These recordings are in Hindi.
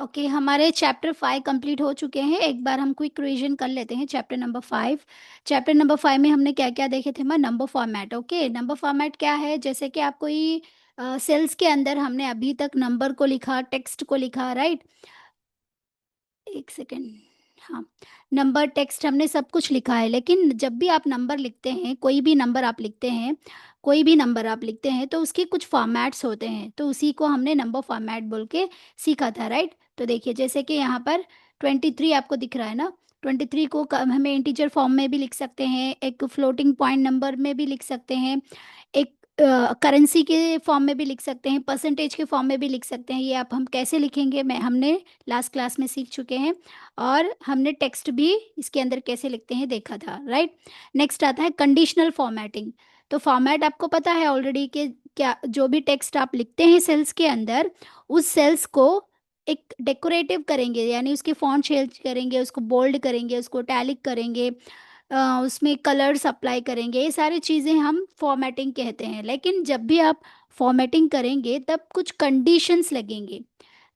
ओके हमारे चैप्टर 5 कंप्लीट हो चुके हैं। एक बार हम क्विक रिवीजन कर लेते हैं चैप्टर नंबर 5। चैप्टर नंबर 5 में हमने क्या क्या देखे थे? मैं number format. Okay, number format क्या है? जैसे कि आप कोई सेल्स के अंदर हमने अभी तक नंबर को लिखा, टेक्स्ट को लिखा, राइट? एक सेकेंड। हाँ, नंबर, टेक्स्ट हमने सब कुछ लिखा है, लेकिन जब भी आप नंबर लिखते हैं, कोई भी नंबर आप लिखते हैं, कोई भी नंबर आप लिखते हैं तो उसके कुछ फॉर्मेट्स होते हैं, तो उसी को हमने नंबर फॉर्मेट बोल के सीखा था, राइट? तो देखिए जैसे कि यहाँ पर 23 आपको दिख रहा है ना। 23 को हमें इंटीजर फॉर्म में भी लिख सकते हैं, एक फ्लोटिंग पॉइंट नंबर में भी लिख सकते हैं, एक करेंसी के फॉर्म में भी लिख सकते हैं, परसेंटेज के फॉर्म में भी लिख सकते हैं। ये आप हम कैसे लिखेंगे मैं हमने लास्ट क्लास में सीख चुके हैं। और हमने टेक्स्ट भी इसके अंदर कैसे लिखते हैं देखा था, राइट? नेक्स्ट आता है कंडीशनल फॉर्मेटिंग। तो फॉर्मेट आपको पता है ऑलरेडी कि क्या, जो भी टेक्स्ट आप लिखते हैं सेल्स के अंदर, उस सेल्स को एक डेकोरेटिव करेंगे, यानी उसके फॉन्ट चेंज करेंगे, उसको बोल्ड करेंगे, उसको टैलिक करेंगे, उसमें कलर्स अप्लाई करेंगे। ये सारी चीज़ें हम फॉर्मेटिंग कहते हैं। लेकिन जब भी आप फॉर्मेटिंग करेंगे तब कुछ कंडीशंस लगेंगे।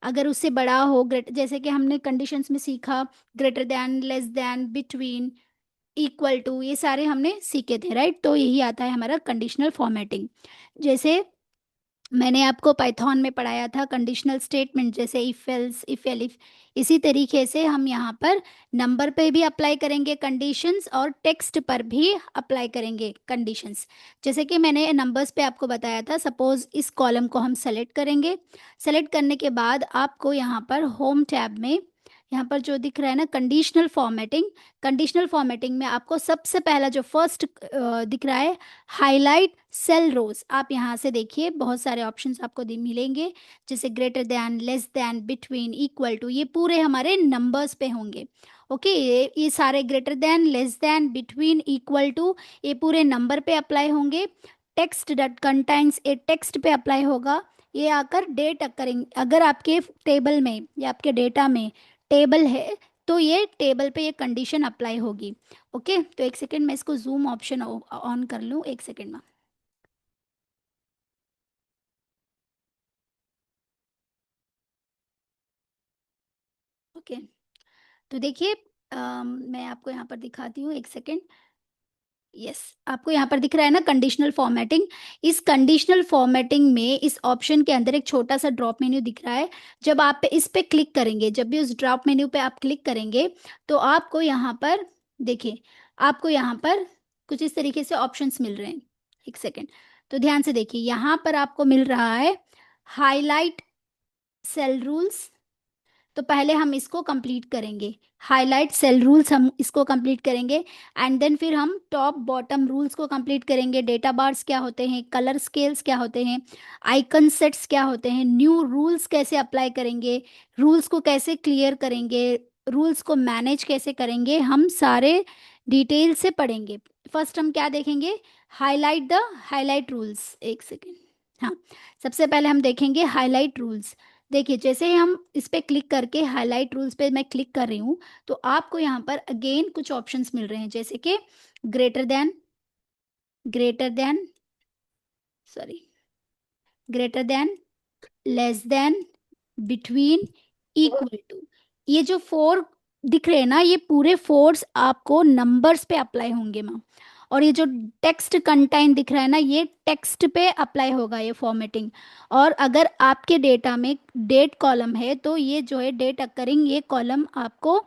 अगर उससे बड़ा हो, जैसे कि हमने कंडीशंस में सीखा, greater than, less than, between, equal to, ये सारे हमने सीखे थे, राइट? तो यही आता है हमारा कंडीशनल फॉर्मेटिंग। जैसे मैंने आपको पाइथन में पढ़ाया था कंडीशनल स्टेटमेंट, जैसे इफ एल्स, इफ एलिफ। इसी तरीके से हम यहाँ पर नंबर पे भी अप्लाई करेंगे कंडीशंस, और टेक्स्ट पर भी अप्लाई करेंगे कंडीशंस। जैसे कि मैंने नंबर्स पे आपको बताया था, सपोज इस कॉलम को हम सेलेक्ट करेंगे। सेलेक्ट करने के बाद आपको यहाँ पर होम टैब में, यहाँ पर जो दिख रहा है ना कंडीशनल फॉर्मेटिंग, कंडीशनल फॉर्मेटिंग में आपको सबसे पहला जो फर्स्ट दिख रहा है, हाईलाइट सेल रोज। आप यहाँ से देखिए बहुत सारे ऑप्शंस आपको मिलेंगे, जैसे greater than, less than, between, equal to, ये पूरे हमारे नंबर्स पे होंगे। ओके, ये सारे greater than, less than, between, equal to, ये पूरे नंबर पे अप्लाई होंगे। टेक्स्ट डट कंटेंट्स, ये टेक्स्ट पे अप्लाई होगा। ये आकर डेट करेंगे, अगर आपके टेबल में या आपके डेटा में टेबल है तो ये टेबल पे ये कंडीशन अप्लाई होगी। ओके, तो एक सेकेंड मैं इसको जूम ऑप्शन ऑन कर लूँ, एक सेकेंड में। ओके, तो देखिए मैं आपको यहाँ पर दिखाती हूँ, एक सेकेंड। यस, आपको यहाँ पर दिख रहा है ना कंडीशनल फॉर्मेटिंग। इस कंडीशनल फॉर्मेटिंग में इस ऑप्शन के अंदर एक छोटा सा ड्रॉप मेन्यू दिख रहा है। जब आप इस पे क्लिक करेंगे, जब भी उस ड्रॉप मेन्यू पे आप क्लिक करेंगे, तो आपको यहाँ पर देखिए, आपको यहाँ पर कुछ इस तरीके से ऑप्शंस मिल रहे हैं। एक सेकेंड, तो ध्यान से देखिए, यहाँ पर आपको मिल रहा है हाईलाइट सेल रूल्स। तो पहले हम इसको कंप्लीट करेंगे, हाईलाइट सेल रूल्स हम इसको कंप्लीट करेंगे। एंड देन फिर हम टॉप बॉटम रूल्स को कंप्लीट करेंगे। डेटा बार्स क्या होते हैं, कलर स्केल्स क्या होते हैं, आइकन सेट्स क्या होते हैं, न्यू रूल्स कैसे अप्लाई करेंगे, रूल्स को कैसे क्लियर करेंगे, रूल्स को मैनेज कैसे करेंगे, हम सारे डिटेल से पढ़ेंगे। फर्स्ट हम क्या देखेंगे? Highlight rules. एक सेकेंड। हाँ, सबसे पहले हम देखेंगे हाईलाइट रूल्स। देखिए जैसे ही हम इस पे क्लिक करके हाईलाइट रूल्स पे मैं क्लिक कर रही हूँ, तो आपको यहाँ पर अगेन कुछ ऑप्शंस मिल रहे हैं, जैसे कि greater than, greater than, sorry, greater than, less than, between, equal to. ये जो फोर दिख रहे हैं ना, ये पूरे फोर्स आपको नंबर्स पे अप्लाई होंगे मैम। और ये जो टेक्स्ट कंटेंट दिख रहा है ना, ये टेक्स्ट पे अप्लाई होगा ये फॉर्मेटिंग। और अगर आपके डेटा में डेट कॉलम है तो ये जो है डेट अकरिंग, ये कॉलम आपको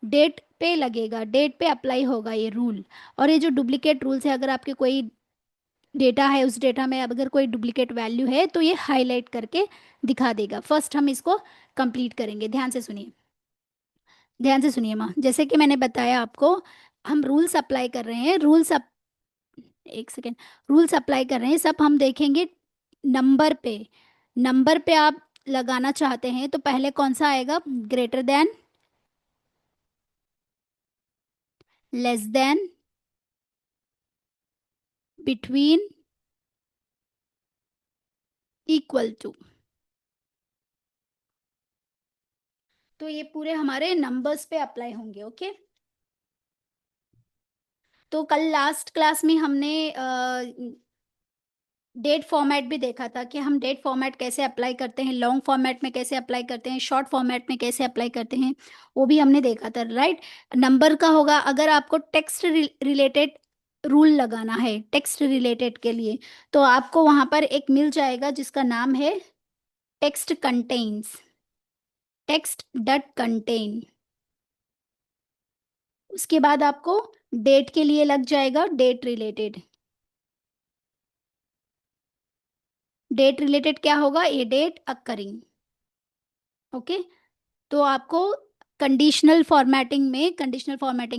डेट पे लगेगा, डेट पे अप्लाई होगा ये रूल। और ये जो डुप्लीकेट रूल्स है, अगर आपके कोई डेटा है, उस डेटा में अगर कोई डुप्लीकेट वैल्यू है तो ये हाईलाइट करके दिखा देगा। फर्स्ट हम इसको कंप्लीट करेंगे, ध्यान से सुनिए, ध्यान से सुनिए माँ। जैसे कि मैंने बताया आपको, हम रूल्स अप्लाई कर रहे हैं, एक सेकेंड, रूल्स अप्लाई कर रहे हैं, सब हम देखेंगे नंबर पे। नंबर पे आप लगाना चाहते हैं तो पहले कौन सा आएगा? Greater than, less than, between, equal to. तो ये पूरे हमारे नंबर्स पे अप्लाई होंगे। ओके, तो कल लास्ट क्लास में हमने डेट फॉर्मेट भी देखा था कि हम डेट फॉर्मेट कैसे अप्लाई करते हैं, लॉन्ग फॉर्मेट में कैसे अप्लाई करते हैं, शॉर्ट फॉर्मेट में कैसे अप्लाई करते हैं, वो भी हमने देखा था, राइट। नंबर का होगा, अगर आपको टेक्स्ट रिलेटेड रूल लगाना है टेक्स्ट रिलेटेड के लिए, तो आपको वहां पर एक मिल जाएगा जिसका नाम है टेक्स्ट कंटेन्स, टेक्स्ट डट कंटेन। उसके बाद आपको डेट के लिए लग जाएगा डेट रिलेटेड। डेट रिलेटेड क्या होगा, ये डेट अकरिंग। ओके। तो आपको कंडीशनल फॉर्मेटिंग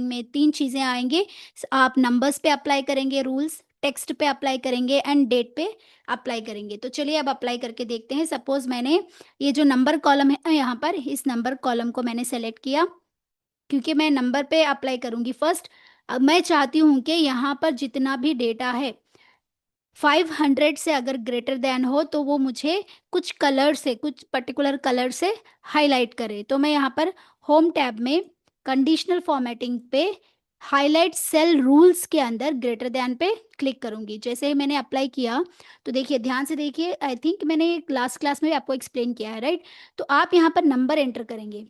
में तीन चीजें आएंगे। आप नंबर्स पे अप्लाई करेंगे रूल्स, टेक्स्ट पे अप्लाई करेंगे एंड डेट पे अप्लाई करेंगे। तो चलिए अब अप्लाई करके देखते हैं। सपोज मैंने ये जो नंबर कॉलम है यहाँ पर, इस नंबर कॉलम को मैंने सेलेक्ट किया क्योंकि मैं नंबर पे अप्लाई करूंगी फर्स्ट। अब मैं चाहती हूँ कि यहाँ पर जितना भी डेटा है 500 से अगर ग्रेटर देन हो तो वो मुझे कुछ कलर से, कुछ पर्टिकुलर कलर से हाईलाइट करे। तो मैं यहाँ पर होम टैब में कंडीशनल फॉर्मेटिंग पे हाईलाइट सेल रूल्स के अंदर ग्रेटर देन पे क्लिक करूंगी। जैसे ही मैंने अप्लाई किया तो देखिए, ध्यान से देखिए, आई थिंक मैंने लास्ट क्लास में भी आपको एक्सप्लेन किया है, राइट। तो आप यहाँ पर नंबर एंटर करेंगे।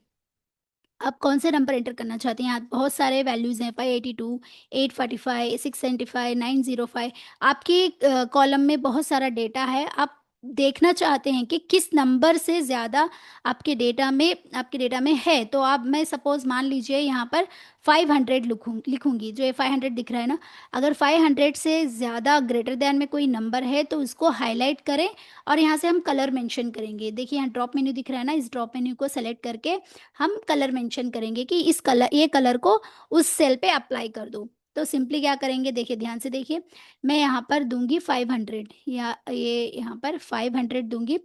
आप कौन से नंबर एंटर करना चाहते हैं, यहाँ बहुत सारे वैल्यूज हैं, 582, 845, 675, 905। आपके कॉलम में बहुत सारा डेटा है, आप देखना चाहते हैं कि किस नंबर से ज़्यादा आपके डेटा में है। तो आप, मैं सपोज मान लीजिए यहाँ पर 500 लिखूंगी, जो ये 500 दिख रहा है ना। अगर 500 से ज़्यादा ग्रेटर देन में कोई नंबर है तो उसको हाईलाइट करें और यहाँ से हम कलर मेंशन करेंगे। देखिए यहाँ ड्रॉप मेन्यू दिख रहा है ना, इस ड्रॉप मेन्यू को सेलेक्ट करके हम कलर मेंशन करेंगे कि इस कलर, ये कलर को उस सेल पे अप्लाई कर दो। तो सिंपली क्या करेंगे, देखिए ध्यान से देखिए, मैं यहाँ पर दूंगी 500, या ये यहाँ पर 500 दूंगी,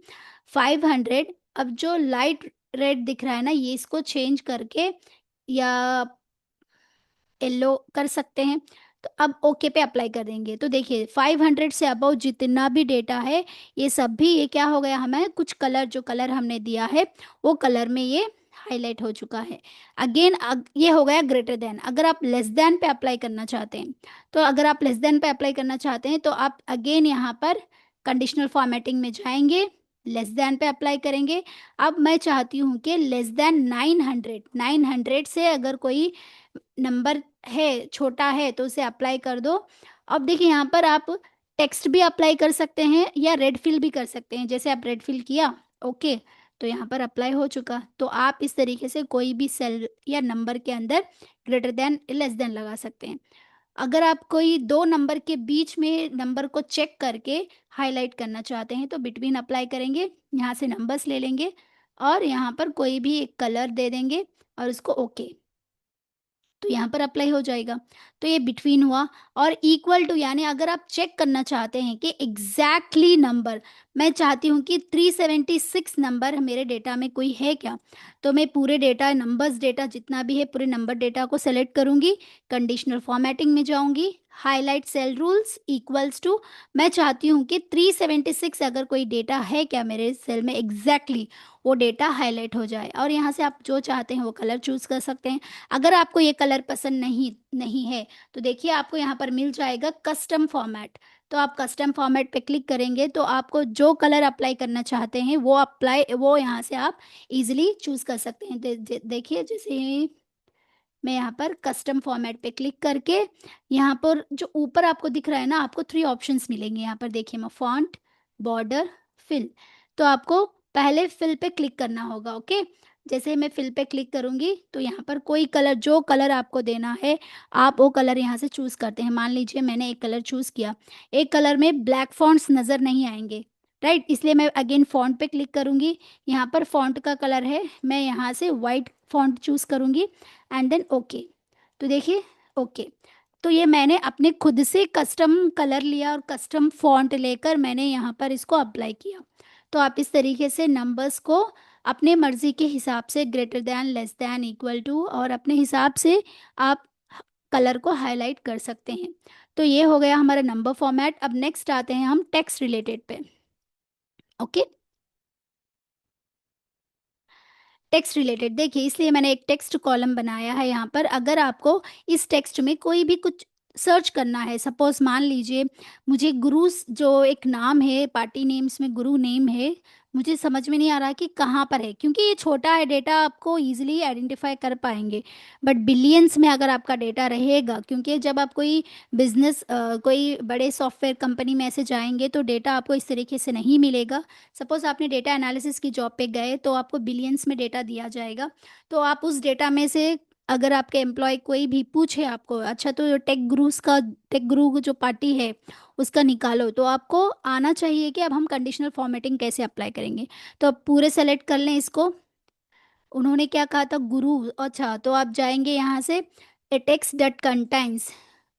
500। अब जो लाइट रेड दिख रहा है ना, ये इसको चेंज करके या येलो कर सकते हैं। तो अब ओके पे अप्लाई कर देंगे। तो देखिए 500 से अबव जितना भी डेटा है, ये सब भी, ये क्या हो गया, हमें कुछ कलर, जो कलर हमने दिया है वो कलर में ये हाईलाइट हो चुका है। अगेन ये हो गया ग्रेटर देन। अगर आप लेस देन पे अप्लाई करना चाहते हैं, तो अगर आप लेस देन पे अप्लाई करना चाहते हैं तो आप अगेन यहाँ पर कंडीशनल फॉर्मेटिंग में जाएंगे, लेस देन पे अप्लाई करेंगे। अब मैं चाहती हूँ कि लेस देन 900 से अगर कोई नंबर है, छोटा है, तो उसे अप्लाई कर दो। अब देखिए यहाँ पर आप टेक्स्ट भी अप्लाई कर सकते हैं या रेड फिल भी कर सकते हैं। जैसे आप रेड फिल किया, ओके, तो यहाँ पर अप्लाई हो चुका। तो आप इस तरीके से कोई भी सेल या नंबर के अंदर ग्रेटर देन लेस देन लगा सकते हैं। अगर आप कोई दो नंबर के बीच में नंबर को चेक करके हाईलाइट करना चाहते हैं तो बिटवीन अप्लाई करेंगे, यहाँ से नंबर्स ले लेंगे और यहाँ पर कोई भी एक कलर दे देंगे और उसको ओके, तो यहाँ पर अप्लाई हो जाएगा। तो ये बिटवीन हुआ। और इक्वल टू, यानी अगर आप चेक करना चाहते हैं कि एग्जैक्टली नंबर, मैं चाहती हूँ कि 376 नंबर मेरे डेटा में कोई है क्या, तो मैं पूरे डेटा, नंबर्स डेटा जितना भी है, पूरे नंबर डेटा को सेलेक्ट करूँगी, कंडीशनल फॉर्मेटिंग में जाऊँगी, highlight cell rules equals to, मैं चाहती हूँ कि 376 अगर कोई डेटा है क्या मेरे सेल में एग्जैक्टली, वो डेटा हाईलाइट हो जाए। और यहाँ से आप जो चाहते हैं वो कलर चूज़ कर सकते हैं। अगर आपको ये कलर पसंद नहीं नहीं है तो देखिए आपको यहाँ पर मिल जाएगा कस्टम फॉर्मेट। तो आप कस्टम फॉर्मेट पे क्लिक करेंगे तो आपको जो कलर अप्लाई करना चाहते हैं वो यहाँ से आप इजीली चूज़ कर सकते हैं। देखिए जैसे मैं यहाँ पर कस्टम फॉर्मेट पे क्लिक करके, यहाँ पर जो ऊपर आपको दिख रहा है ना, आपको 3 ऑप्शंस मिलेंगे यहाँ पर, देखिए मैं फॉन्ट, बॉर्डर, फिल। तो आपको पहले फिल पे क्लिक करना होगा, ओके। जैसे मैं फिल पे क्लिक करूँगी तो यहाँ पर कोई कलर, जो कलर आपको देना है आप वो कलर यहाँ से चूज़ करते हैं। मान लीजिए मैंने एक कलर चूज़ किया, एक कलर में ब्लैक फॉन्ट्स नज़र नहीं आएंगे, राइट, इसलिए मैं अगेन फॉन्ट पे क्लिक करूँगी। यहाँ पर फॉन्ट का कलर है, मैं यहाँ से वाइट फॉन्ट चूज़ करूँगी एंड देन ओके। तो देखिए ओके, तो ये मैंने अपने खुद से कस्टम कलर लिया और कस्टम फॉन्ट लेकर मैंने यहाँ पर इसको अप्लाई किया। तो आप इस तरीके से नंबर्स को अपने मर्जी के हिसाब से greater than, less than, equal to, और अपने हिसाब से आप कलर को हाईलाइट कर सकते हैं। तो ये हो गया हमारा नंबर फॉर्मेट। अब नेक्स्ट आते हैं हम टेक्स्ट रिलेटेड पे, ओके। टेक्स्ट रिलेटेड देखिए, इसलिए मैंने एक टेक्स्ट कॉलम बनाया है यहाँ पर। अगर आपको इस टेक्स्ट में कोई भी कुछ सर्च करना है। सपोज मान लीजिए मुझे गुरु जो एक नाम है, पार्टी नेम्स में गुरु नेम है, मुझे समझ में नहीं आ रहा कि कहाँ पर है, क्योंकि ये छोटा है डेटा, आपको इजीली आइडेंटिफाई कर पाएंगे। बट बिलियंस में अगर आपका डेटा रहेगा, क्योंकि जब आप कोई बिजनेस कोई बड़े सॉफ्टवेयर कंपनी में ऐसे जाएंगे तो डेटा आपको इस तरीके से नहीं मिलेगा। सपोज आपने डेटा एनालिसिस की जॉब पे गए तो आपको बिलियंस में डेटा दिया जाएगा, तो आप उस डेटा में से अगर आपके एम्प्लॉय कोई भी पूछे आपको, अच्छा तो टेक गुरु जो पार्टी है उसका निकालो, तो आपको आना चाहिए कि अब हम कंडीशनल फॉर्मेटिंग कैसे अप्लाई करेंगे। तो अब पूरे सेलेक्ट कर लें इसको। उन्होंने क्या कहा था, गुरु, अच्छा तो आप जाएंगे यहाँ से ए टेक्स्ट डट कंटेंट्स,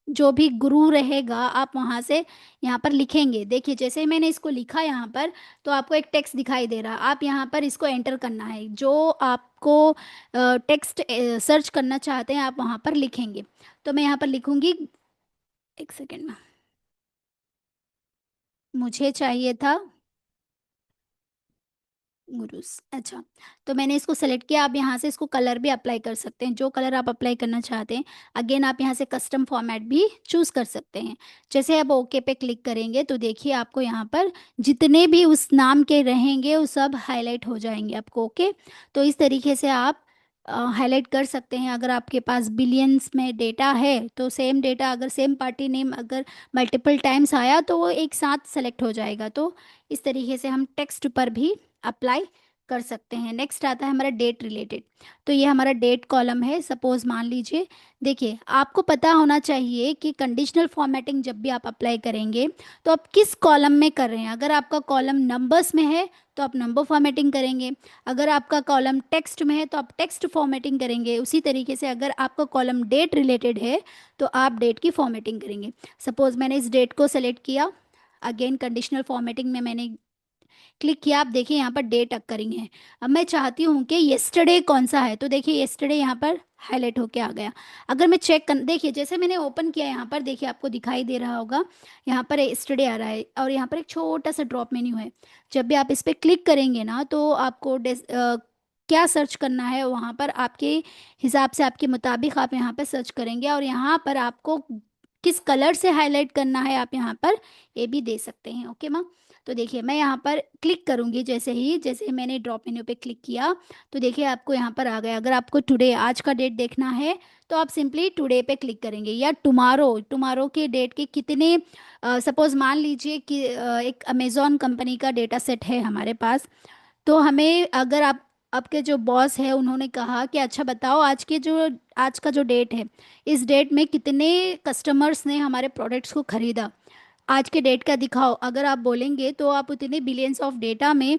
जो भी गुरु रहेगा आप वहाँ से यहाँ पर लिखेंगे। देखिए जैसे ही मैंने इसको लिखा यहाँ पर, तो आपको एक टेक्स्ट दिखाई दे रहा, आप यहाँ पर इसको एंटर करना है, जो आपको टेक्स्ट सर्च करना चाहते हैं आप वहाँ पर लिखेंगे। तो मैं यहाँ पर लिखूंगी, एक सेकेंड में, मुझे चाहिए था गुरुस, अच्छा। तो मैंने इसको सेलेक्ट किया। आप यहाँ से इसको कलर भी अप्लाई कर सकते हैं, जो कलर आप अप्लाई करना चाहते हैं। अगेन आप यहाँ से कस्टम फॉर्मेट भी चूज़ कर सकते हैं। जैसे आप ओके पे क्लिक करेंगे तो देखिए आपको यहाँ पर जितने भी उस नाम के रहेंगे वो सब हाईलाइट हो जाएंगे आपको। ओके, तो इस तरीके से आप हाईलाइट कर सकते हैं। अगर आपके पास बिलियंस में डेटा है तो सेम डेटा, अगर सेम पार्टी नेम अगर मल्टीपल टाइम्स आया तो वो एक साथ सेलेक्ट हो जाएगा। तो इस तरीके से हम टेक्स्ट पर भी अप्लाई कर सकते हैं। नेक्स्ट आता है हमारा डेट रिलेटेड। तो ये हमारा डेट कॉलम है। सपोज मान लीजिए, देखिए आपको पता होना चाहिए कि कंडीशनल फॉर्मेटिंग जब भी आप अप्लाई करेंगे तो आप किस कॉलम में कर रहे हैं। अगर आपका कॉलम नंबर्स में है तो आप नंबर फॉर्मेटिंग करेंगे, अगर आपका कॉलम टेक्स्ट में है तो आप टेक्स्ट फॉर्मेटिंग करेंगे। उसी तरीके से अगर आपका कॉलम डेट रिलेटेड है तो आप डेट की फॉर्मेटिंग करेंगे। सपोज मैंने इस डेट को सेलेक्ट किया, अगेन कंडीशनल फॉर्मेटिंग में मैंने क्लिक किया। आप देखिए यहाँ पर डेट अक्करिंग है। अब मैं चाहती हूँ कि येस्टरडे कौन सा है, तो देखिए येस्टरडे यहाँ पर हाईलाइट होके आ गया। अगर मैं चेक कर, देखिए जैसे मैंने ओपन किया यहाँ पर, देखिए आपको दिखाई दे रहा होगा यहाँ पर येस्टरडे आ रहा है और यहाँ पर एक छोटा सा ड्रॉप मेन्यू है। जब भी आप इस पर क्लिक करेंगे ना तो आपको क्या सर्च करना है वहाँ पर आपके हिसाब से, आपके मुताबिक आप यहाँ पर सर्च करेंगे, और यहाँ पर आपको किस कलर से हाईलाइट करना है आप यहाँ पर ये भी दे सकते हैं। ओके माँ, तो देखिए मैं यहाँ पर क्लिक करूँगी, जैसे ही मैंने ड्रॉप मेन्यू पे क्लिक किया तो देखिए आपको यहाँ पर आ गया। अगर आपको टुडे, आज का डेट देखना है तो आप सिंपली टुडे पे क्लिक करेंगे, या टुमारो, टुमारो के डेट के कितने, सपोज मान लीजिए कि एक अमेजोन कंपनी का डेटा सेट है हमारे पास। तो हमें, अगर आप, आपके जो बॉस है उन्होंने कहा कि अच्छा बताओ आज का जो डेट है, इस डेट में कितने कस्टमर्स ने हमारे प्रोडक्ट्स को खरीदा, आज के डेट का दिखाओ। अगर आप बोलेंगे तो आप उतने बिलियंस ऑफ डेटा में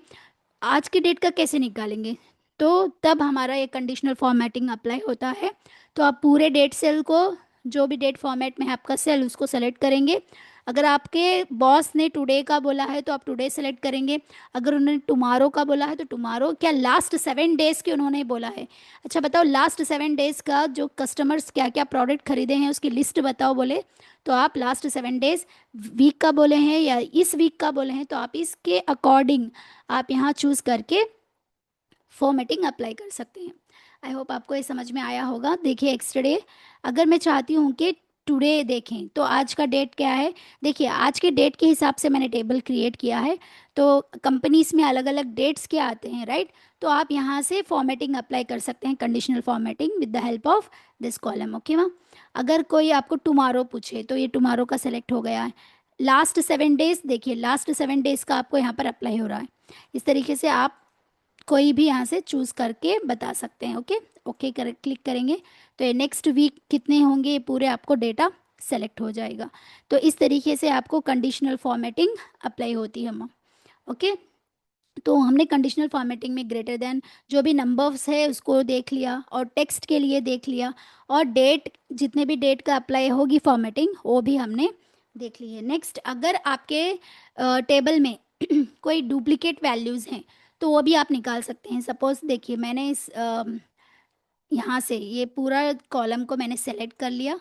आज की डेट का कैसे निकालेंगे। तो तब हमारा ये कंडीशनल फॉर्मेटिंग अप्लाई होता है। तो आप पूरे डेट सेल को, जो भी डेट फॉर्मेट में है आपका सेल, उसको सेलेक्ट करेंगे। अगर आपके बॉस ने टुडे का बोला है तो आप टुडे सेलेक्ट करेंगे। अगर उन्होंने टुमारो का बोला है तो टुमारो, क्या लास्ट 7 डेज के उन्होंने बोला है, अच्छा बताओ लास्ट 7 डेज का जो कस्टमर्स क्या क्या प्रोडक्ट खरीदे हैं उसकी लिस्ट बताओ बोले, तो आप लास्ट 7 डेज, वीक का बोले हैं या इस वीक का बोले हैं तो आप इसके अकॉर्डिंग आप यहाँ चूज़ करके फॉर्मेटिंग अप्लाई कर सकते हैं। आई होप आपको ये समझ में आया होगा। देखिए एक्स्ट्रा, अगर मैं चाहती हूँ कि टुडे देखें तो आज का डेट क्या है, देखिए आज के डेट के हिसाब से मैंने टेबल क्रिएट किया है। तो कंपनीज में अलग अलग डेट्स क्या आते हैं, राइट। तो आप यहाँ से फॉर्मेटिंग अप्लाई कर सकते हैं, conditional formatting with the help of this column. Okay ma'am, अगर कोई आपको टुमारो पूछे तो ये टुमारो का सेलेक्ट हो गया है। लास्ट 7 डेज, देखिए लास्ट 7 डेज का आपको यहाँ पर अप्लाई हो रहा है। इस तरीके से आप कोई भी यहाँ से चूज़ करके बता सकते हैं। ओके, ओके कर क्लिक करेंगे तो ये नेक्स्ट वीक कितने होंगे ये पूरे आपको डेटा सेलेक्ट हो जाएगा। तो इस तरीके से आपको कंडीशनल फॉर्मेटिंग अप्लाई होती है मैम। ओके, तो हमने कंडीशनल फॉर्मेटिंग में ग्रेटर देन जो भी नंबर्स है उसको देख लिया, और टेक्स्ट के लिए देख लिया, और डेट, जितने भी डेट का अप्लाई होगी फॉर्मेटिंग वो भी हमने देख ली है। नेक्स्ट, अगर आपके टेबल में कोई डुप्लीकेट वैल्यूज़ हैं तो वो भी आप निकाल सकते हैं। सपोज देखिए मैंने इस यहाँ से ये पूरा कॉलम को मैंने सेलेक्ट कर लिया।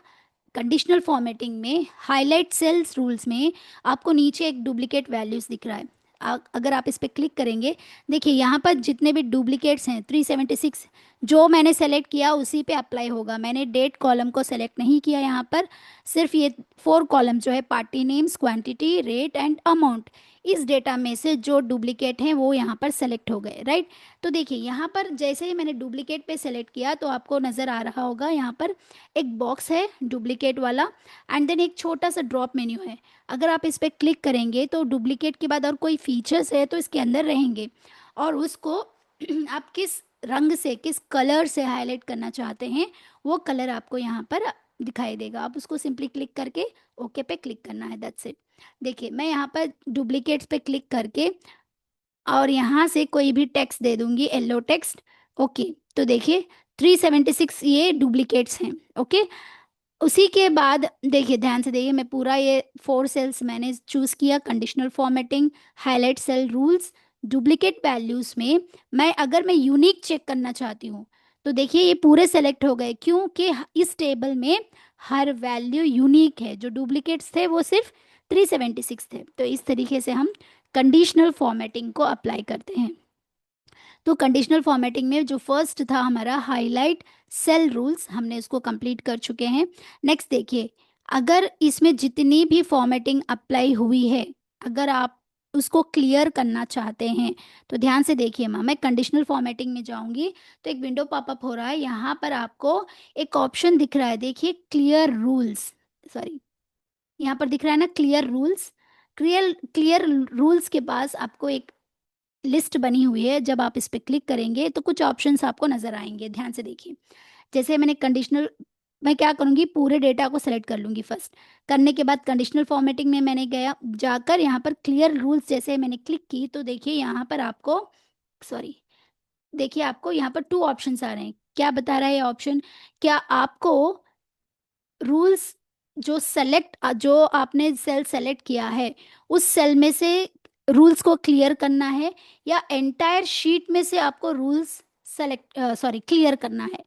कंडीशनल फॉर्मेटिंग में हाईलाइट सेल्स रूल्स में आपको नीचे एक डुप्लीकेट वैल्यूज़ दिख रहा है। अगर आप इस पर क्लिक करेंगे, देखिए यहाँ पर जितने भी डुप्लीकेट्स हैं 376 जो मैंने सेलेक्ट किया उसी पे अप्लाई होगा। मैंने डेट कॉलम को सेलेक्ट नहीं किया यहाँ पर, सिर्फ ये 4 कॉलम जो है party names, quantity, rate and amount, इस डेटा में से जो डुप्लीकेट हैं वो यहाँ पर सेलेक्ट हो गए, राइट। तो देखिए यहाँ पर जैसे ही मैंने डुप्लीकेट पे सेलेक्ट किया तो आपको नज़र आ रहा होगा यहाँ पर एक बॉक्स है डुप्लीकेट वाला, एंड देन एक छोटा सा ड्रॉप मेन्यू है। अगर आप इस पर क्लिक करेंगे तो डुप्लीकेट के बाद और कोई फीचर्स है तो इसके अंदर रहेंगे, और उसको आप किस रंग से, किस कलर से हाईलाइट करना चाहते हैं वो कलर आपको यहाँ पर दिखाई देगा। आप उसको सिंपली क्लिक करके ओके पे क्लिक करना है, दैट्स इट। देखिए मैं यहाँ पर डुप्लीकेट्स पे क्लिक करके और यहाँ से कोई भी टेक्स्ट दे दूंगी, येलो टेक्स्ट, ओके। तो देखिए 376 ये डुप्लीकेट्स हैं, ओके। उसी के बाद देखिए ध्यान से देखिए, मैं पूरा ये 4 सेल्स मैंने चूज़ किया, conditional formatting, highlight cell rules, duplicate values में मैं अगर मैं यूनिक चेक करना चाहती हूँ तो देखिए ये पूरे सेलेक्ट हो गए, क्योंकि इस टेबल में हर वैल्यू यूनिक है, जो डुप्लीकेट्स थे वो सिर्फ 376 थे। तो इस तरीके से हम कंडीशनल फॉर्मेटिंग को अप्लाई करते हैं। तो कंडीशनल फॉर्मेटिंग में जो फर्स्ट था हमारा हाईलाइट सेल रूल्स, हमने उसको कंप्लीट कर चुके हैं। नेक्स्ट देखिए, अगर इसमें जितनी भी फॉर्मेटिंग अप्लाई हुई है अगर आप उसको क्लियर करना चाहते हैं तो ध्यान से देखिए माँ, मैं कंडीशनल फॉर्मेटिंग में जाऊंगी तो एक विंडो पॉपअप हो रहा है, यहाँ पर आपको एक ऑप्शन दिख रहा है, देखिए क्लियर रूल्स, सॉरी यहाँ पर दिख रहा है ना clear rules. Clear clear rules के पास आपको एक लिस्ट बनी हुई है, जब आप इस पर क्लिक करेंगे तो कुछ ऑप्शंस आपको नजर आएंगे, ध्यान से देखिए। जैसे मैंने कंडीशनल, मैं क्या करूँगी पूरे डेटा को सेलेक्ट कर लूँगी फर्स्ट, करने के बाद कंडीशनल फॉर्मेटिंग में मैंने गया जाकर यहाँ पर क्लियर रूल्स जैसे मैंने क्लिक की तो देखिए यहाँ पर आपको, सॉरी, देखिए आपको यहाँ पर 2 ऑप्शंस आ रहे हैं। क्या बता रहा है ये ऑप्शन, क्या आपको रूल्स जो आपने सेल सेलेक्ट किया है उस सेल में से रूल्स को क्लियर करना है, या एंटायर शीट में से आपको रूल्स सेलेक्ट सॉरी क्लियर करना है।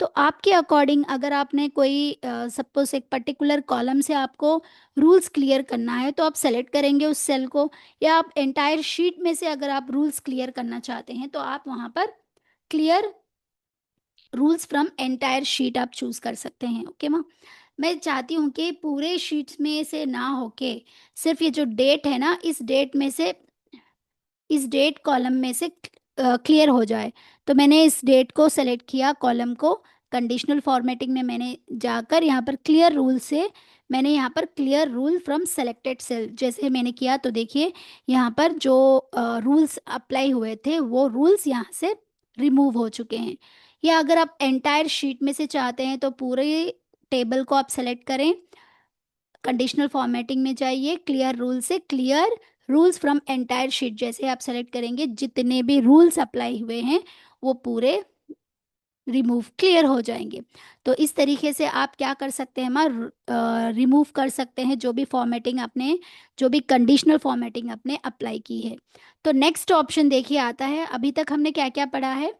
तो आपके अकॉर्डिंग अगर आपने कोई सपोज एक पर्टिकुलर कॉलम से आपको रूल्स क्लियर करना है तो आप सेलेक्ट करेंगे उस सेल को, या आप एंटायर शीट में से अगर आप रूल्स क्लियर करना चाहते हैं तो आप वहाँ पर clear rules from entire sheet आप चूज कर सकते हैं, ओके माँ। मैं चाहती हूँ कि पूरे शीट्स में से ना होके सिर्फ ये जो डेट है ना, इस डेट कॉलम में से क्लियर हो जाए। तो मैंने इस डेट को सेलेक्ट किया कॉलम को, कंडीशनल फॉर्मेटिंग में मैंने जाकर यहाँ पर क्लियर रूल से मैंने यहाँ पर clear rule from selected cell जैसे मैंने किया तो देखिए यहाँ पर जो रूल्स अप्लाई हुए थे वो रूल्स यहाँ से रिमूव हो चुके हैं। या अगर आप एंटायर शीट में से चाहते हैं तो पूरे टेबल को आप सेलेक्ट करें, कंडीशनल फॉर्मेटिंग में जाइए, क्लियर रूल से clear rules from entire sheet जैसे आप सेलेक्ट करेंगे जितने भी रूल्स अप्लाई हुए हैं वो पूरे रिमूव क्लियर हो जाएंगे। तो इस तरीके से आप क्या कर सकते हैं माँ, रिमूव कर सकते हैं जो भी फॉर्मेटिंग आपने, जो भी कंडीशनल फॉर्मेटिंग आपने अप्लाई की है। तो नेक्स्ट ऑप्शन देखिए आता है, अभी तक हमने क्या क्या पढ़ा है,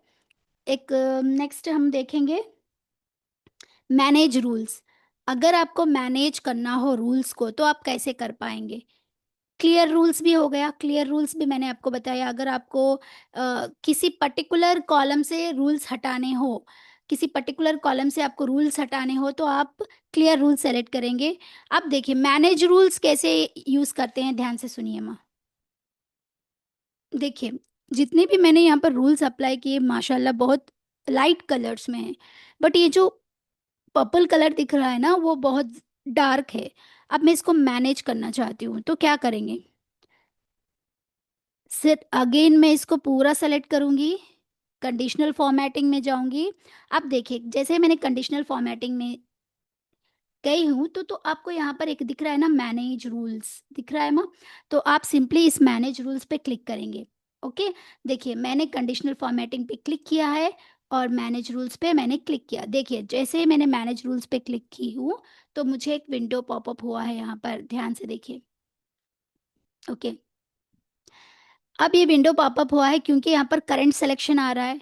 एक नेक्स्ट हम देखेंगे मैनेज रूल्स। अगर आपको मैनेज करना हो रूल्स को तो आप कैसे कर पाएंगे। क्लियर रूल्स भी हो गया, क्लियर रूल्स भी मैंने आपको बताया, अगर आपको किसी पर्टिकुलर कॉलम से रूल्स हटाने हो, किसी पर्टिकुलर कॉलम से आपको रूल्स हटाने हो तो आप क्लियर रूल सेलेक्ट करेंगे। अब देखिए मैनेज रूल्स कैसे यूज़ करते हैं, ध्यान से सुनिए माँ। देखिए जितने भी मैंने यहाँ पर रूल्स अप्लाई किए माशाल्लाह बहुत लाइट कलर्स में हैं, बट ये जो पर्पल कलर दिख रहा है ना वो बहुत डार्क है। अब मैं इसको मैनेज करना चाहती हूँ तो क्या करेंगे, सिर्फ अगेन मैं इसको पूरा सेलेक्ट करूँगी, कंडीशनल फॉर्मेटिंग में जाऊँगी। अब देखिए जैसे मैंने कंडीशनल फॉर्मेटिंग में गई हूँ तो आपको यहाँ पर एक दिख रहा है ना मैनेज रूल्स दिख रहा है माँ, तो आप सिंपली इस मैनेज रूल्स पे क्लिक करेंगे, ओके। देखिए मैंने कंडीशनल फॉर्मेटिंग पे क्लिक किया है और मैनेज रूल्स पे मैंने क्लिक किया। देखिए जैसे ही मैंने मैनेज रूल्स पे क्लिक की हूँ तो मुझे एक विंडो पॉपअप हुआ है यहाँ पर, ध्यान से देखिए, ओके। अब ये विंडो पॉपअप हुआ है क्योंकि यहाँ पर करंट सिलेक्शन आ रहा है।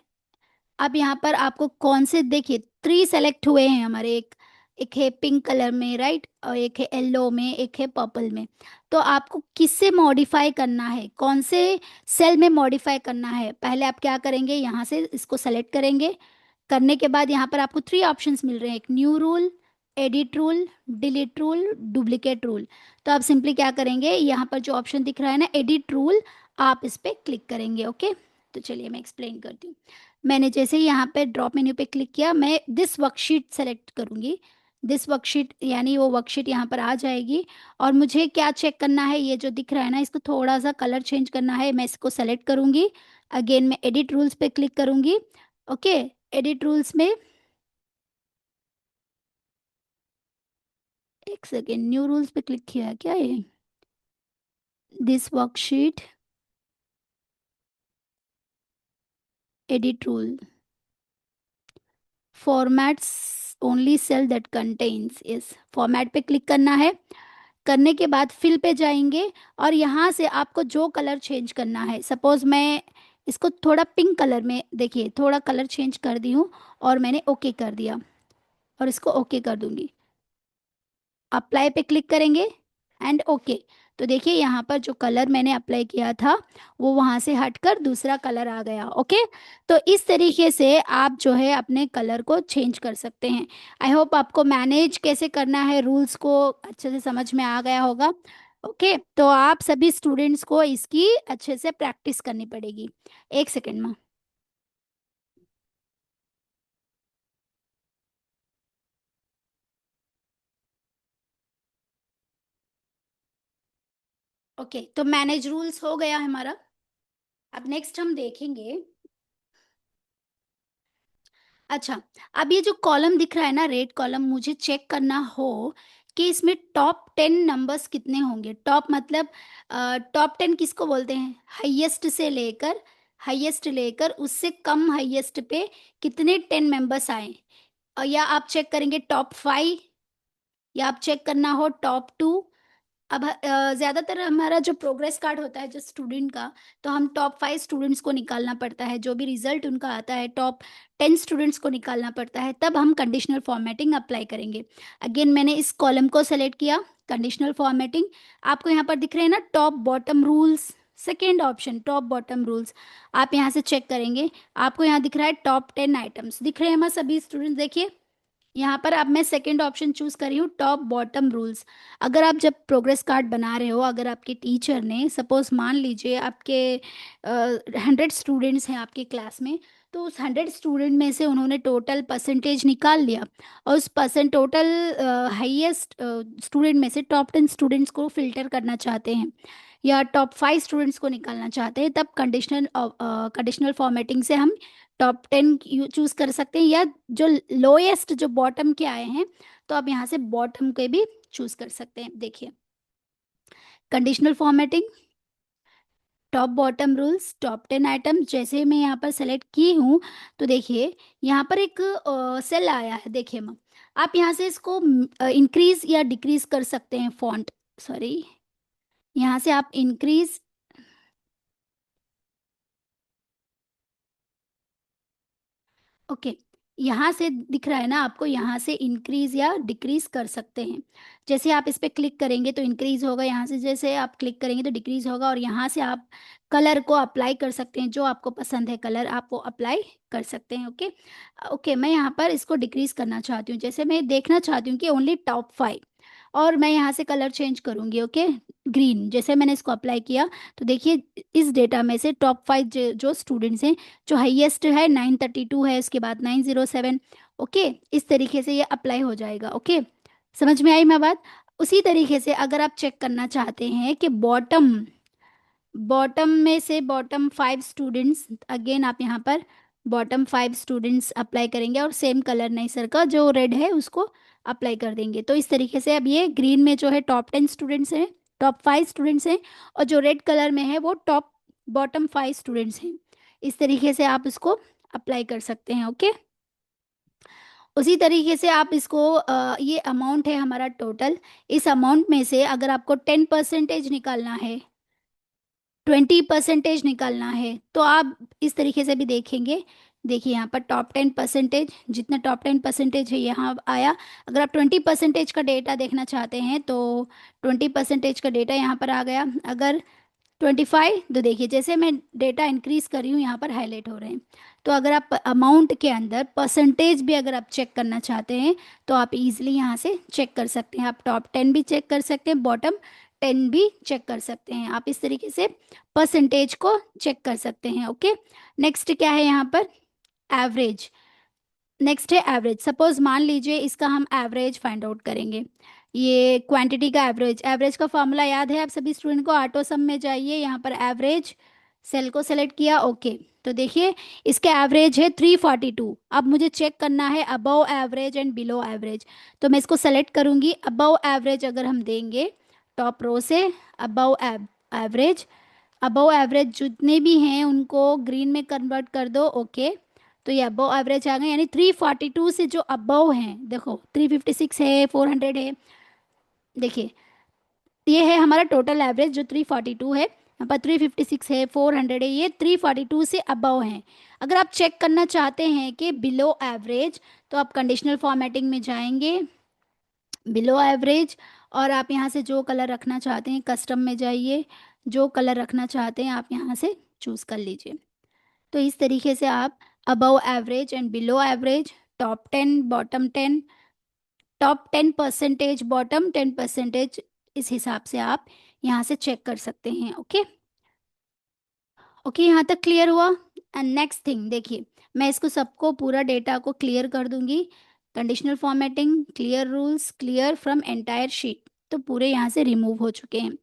अब यहाँ पर आपको कौन से, देखिए 3 सेलेक्ट हुए हैं हमारे, एक एक है पिंक कलर में, राइट, और एक है येलो में, एक है पर्पल में। तो आपको किससे मॉडिफाई करना है, कौन से सेल में मॉडिफाई करना है, पहले आप क्या करेंगे, यहाँ से इसको सेलेक्ट करेंगे। करने के बाद यहाँ पर आपको थ्री ऑप्शंस मिल रहे हैं, एक new rule, edit rule, delete rule, duplicate rule. तो आप सिंपली क्या करेंगे, यहाँ पर जो ऑप्शन दिख रहा है ना एडिट रूल, आप इस पर क्लिक करेंगे। ओके, तो चलिए मैं एक्सप्लेन करती हूँ। मैंने जैसे ही यहाँ पे ड्रॉप मेन्यू पे क्लिक किया, मैं दिस वर्कशीट सेलेक्ट करूँगी। दिस वर्कशीट यानी वो वर्कशीट यहाँ पर आ जाएगी। और मुझे क्या चेक करना है, ये जो दिख रहा है ना, इसको थोड़ा सा कलर चेंज करना है। मैं इसको सेलेक्ट करूँगी, अगेन मैं एडिट रूल्स पे क्लिक करूँगी। ओके, एडिट रूल्स में एक सेकेंड, न्यू रूल्स पे क्लिक किया है क्या ये, this worksheet, edit rule, formats only cell that contains, yes format पे क्लिक करना है। करने के बाद फिल पे जाएंगे और यहाँ से आपको जो कलर चेंज करना है, सपोज मैं इसको थोड़ा पिंक कलर में, देखिए थोड़ा कलर चेंज कर दी हूँ और मैंने ओके कर दिया और इसको ओके कर दूंगी। अप्लाई पे क्लिक करेंगे एंड ओके। तो देखिए यहाँ पर जो कलर मैंने अप्लाई किया था वो वहाँ से हटकर दूसरा कलर आ गया। ओके, तो इस तरीके से आप जो है अपने कलर को चेंज कर सकते हैं। आई होप आपको मैनेज कैसे करना है रूल्स को अच्छे से समझ में आ गया होगा। ओके, तो आप सभी स्टूडेंट्स को इसकी अच्छे से प्रैक्टिस करनी पड़ेगी। एक सेकेंड में। ओके, तो मैनेज रूल्स हो गया हमारा। अब नेक्स्ट हम देखेंगे। अच्छा, अब ये जो कॉलम दिख रहा है ना, रेड कॉलम, मुझे चेक करना हो कि इसमें टॉप 10 नंबर्स कितने होंगे। टॉप मतलब टॉप 10 किसको बोलते हैं, हाईएस्ट लेकर उससे कम हाईएस्ट पे कितने 10 मेंबर्स आए। या आप चेक करेंगे टॉप 5, या आप चेक करना हो टॉप 2। अब ज़्यादातर हमारा जो प्रोग्रेस कार्ड होता है जो स्टूडेंट का, तो हम टॉप 5 स्टूडेंट्स को निकालना पड़ता है, जो भी रिजल्ट उनका आता है टॉप 10 स्टूडेंट्स को निकालना पड़ता है, तब हम कंडीशनल फॉर्मेटिंग अप्लाई करेंगे। अगेन मैंने इस कॉलम को सेलेक्ट किया, कंडीशनल फॉर्मेटिंग। आपको यहाँ पर दिख रहे हैं ना top bottom rules, second option top bottom rules, आप यहाँ से चेक करेंगे। आपको यहाँ दिख रहा है टॉप 10 आइटम्स दिख रहे हैं हमारे सभी स्टूडेंट्स, देखिए यहाँ पर अब मैं सेकेंड ऑप्शन चूज कर रही हूँ टॉप बॉटम रूल्स। अगर आप जब प्रोग्रेस कार्ड बना रहे हो, अगर आपके टीचर ने सपोज मान लीजिए आपके 100 स्टूडेंट्स हैं आपके क्लास में, तो उस 100 स्टूडेंट में से उन्होंने टोटल परसेंटेज निकाल लिया और उस परसेंट टोटल हाईएस्ट स्टूडेंट में से टॉप 10 स्टूडेंट्स को फिल्टर करना चाहते हैं या टॉप 5 स्टूडेंट्स को निकालना चाहते हैं, तब कंडीशनल फॉर्मेटिंग से हम टॉप 10 चूज कर सकते हैं, या जो लोएस्ट जो बॉटम के आए हैं तो आप यहाँ से बॉटम के भी चूज कर सकते हैं। देखिए conditional formatting, top bottom rules, top 10 item, जैसे मैं यहाँ पर सेलेक्ट की हूँ तो देखिए यहाँ पर एक सेल आया है, देखिए मैम आप यहाँ से इसको इंक्रीज या डिक्रीज कर सकते हैं फॉन्ट, सॉरी यहाँ से आप इंक्रीज, ओके यहाँ से दिख रहा है ना आपको, यहाँ से इंक्रीज या डिक्रीज कर सकते हैं। जैसे आप इस पे क्लिक करेंगे तो इंक्रीज होगा, यहाँ से जैसे आप क्लिक करेंगे तो डिक्रीज होगा, और यहाँ से आप कलर को अप्लाई कर सकते हैं, जो आपको पसंद है कलर आप वो अप्लाई कर सकते हैं। ओके, ओके मैं यहाँ पर इसको डिक्रीज करना चाहती हूँ, जैसे मैं देखना चाहती हूँ कि ओनली टॉप 5, और मैं यहाँ से कलर चेंज करूँगी। ओके, ग्रीन, जैसे मैंने इसको अप्लाई किया तो देखिए इस डेटा में से टॉप 5 जो स्टूडेंट्स हैं, जो हाईएस्ट है 932 है, उसके बाद 907। ओके, इस तरीके से ये अप्लाई हो जाएगा। ओके, समझ में आई मैं बात। उसी तरीके से अगर आप चेक करना चाहते हैं कि बॉटम बॉटम में से बॉटम 5 स्टूडेंट्स, अगेन आप यहाँ पर बॉटम 5 स्टूडेंट्स अप्लाई करेंगे और सेम कलर नहीं सर का जो रेड है उसको अप्लाई कर देंगे। तो इस तरीके से अब ये ग्रीन में जो है टॉप 10 स्टूडेंट्स हैं, टॉप 5 स्टूडेंट्स हैं, और जो रेड कलर में है वो टॉप बॉटम 5 स्टूडेंट्स हैं। इस तरीके से आप इसको अप्लाई कर सकते हैं। ओके, उसी तरीके से आप इसको ये अमाउंट है हमारा टोटल, इस अमाउंट में से अगर आपको 10% निकालना है, 20% निकालना है, तो आप इस तरीके से भी देखेंगे। देखिए यहाँ पर टॉप 10%, जितना टॉप 10% है यहाँ आया। अगर आप 20% का डेटा देखना चाहते हैं तो 20% का डेटा यहाँ पर आ गया। अगर 25, तो देखिए जैसे मैं डेटा इंक्रीज कर रही हूँ यहाँ पर हाईलाइट हो रहे हैं। तो अगर आप अमाउंट के अंदर परसेंटेज भी अगर आप चेक करना चाहते हैं तो आप इजीली यहाँ से चेक कर सकते हैं। आप टॉप 10 भी चेक कर सकते हैं, बॉटम 10 भी चेक कर सकते हैं। आप इस तरीके से परसेंटेज को चेक कर सकते हैं। ओके, नेक्स्ट क्या है यहाँ पर? एवरेज। नेक्स्ट है एवरेज। सपोज मान लीजिए इसका हम एवरेज फाइंड आउट करेंगे। ये क्वांटिटी का एवरेज, एवरेज का फॉर्मूला याद है आप सभी स्टूडेंट को? ऑटो सम में जाइए, यहाँ पर एवरेज सेल को सेलेक्ट किया। ओके, तो देखिए इसका एवरेज है 342। अब मुझे चेक करना है above average and below average. तो मैं इसको सेलेक्ट करूंगी। अबव एवरेज अगर हम देंगे टॉप रो से, अबव एवरेज, अबव एवरेज जितने भी हैं उनको ग्रीन में कन्वर्ट कर दो। ओके, तो ये अबव एवरेज आ गए, यानी 342 से जो अबव हैं, देखो 356 है, 400 है। देखिए ये है हमारा टोटल एवरेज जो 342 है। यहाँ पर 356 है, 400 है, ये 342 से अबव हैं। अगर आप चेक करना चाहते हैं कि बिलो एवरेज, तो आप कंडीशनल फॉर्मेटिंग में जाएंगे, बिलो एवरेज, और आप यहाँ से जो कलर रखना चाहते हैं कस्टम में जाइए, जो कलर रखना चाहते हैं आप यहाँ से चूज़ कर लीजिए। तो इस तरीके से आप above average and below average, top 10 bottom 10, top 10% bottom 10%, इस हिसाब से आप यहाँ से चेक कर सकते हैं। ओके ओके, यहाँ तक क्लियर हुआ? एंड नेक्स्ट थिंग देखिए, मैं इसको सबको पूरा डेटा को क्लियर कर दूंगी। Conditional formatting, clear rules, clear from entire sheet, तो पूरे यहाँ से रिमूव हो चुके हैं।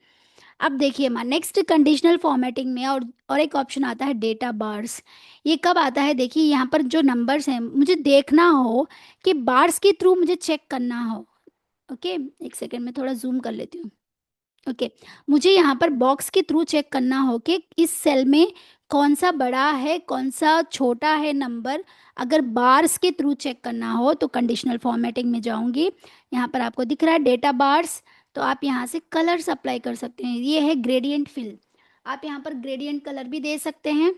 अब देखिए मैं नेक्स्ट कंडीशनल फॉर्मेटिंग में और एक ऑप्शन आता है डेटा बार्स। ये कब आता है? देखिए यहाँ पर जो नंबर्स हैं मुझे देखना हो कि बार्स के थ्रू मुझे चेक करना हो। ओके, एक सेकेंड में थोड़ा जूम कर लेती हूँ। ओके, मुझे यहाँ पर बॉक्स के थ्रू चेक करना हो कि इस सेल में कौन सा बड़ा है कौन सा छोटा है नंबर। अगर बार्स के थ्रू चेक करना हो तो कंडीशनल फॉर्मेटिंग में जाऊंगी। यहाँ पर आपको दिख रहा है डेटा बार्स, तो आप यहाँ से कलर्स अप्लाई कर सकते हैं। ये है ग्रेडियंट फिल, आप यहाँ पर ग्रेडियंट कलर भी दे सकते हैं।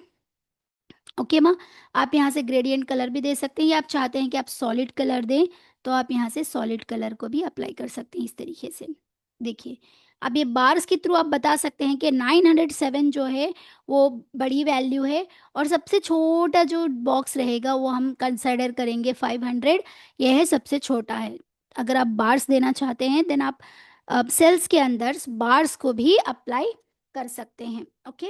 ओके माँ, आप यहाँ से ग्रेडियंट कलर भी दे सकते हैं, या आप चाहते हैं कि आप सॉलिड कलर दें तो आप यहाँ से सॉलिड कलर को भी अप्लाई कर सकते हैं इस तरीके से। देखिए अब ये बार्स के थ्रू आप बता सकते हैं कि 907 जो है वो बड़ी वैल्यू है, और सबसे छोटा जो बॉक्स रहेगा वो हम कंसिडर करेंगे 500, यह है सबसे छोटा है। अगर आप बार्स देना चाहते हैं देन आप सेल्स के अंदर बार्स को भी अप्लाई कर सकते हैं। ओके,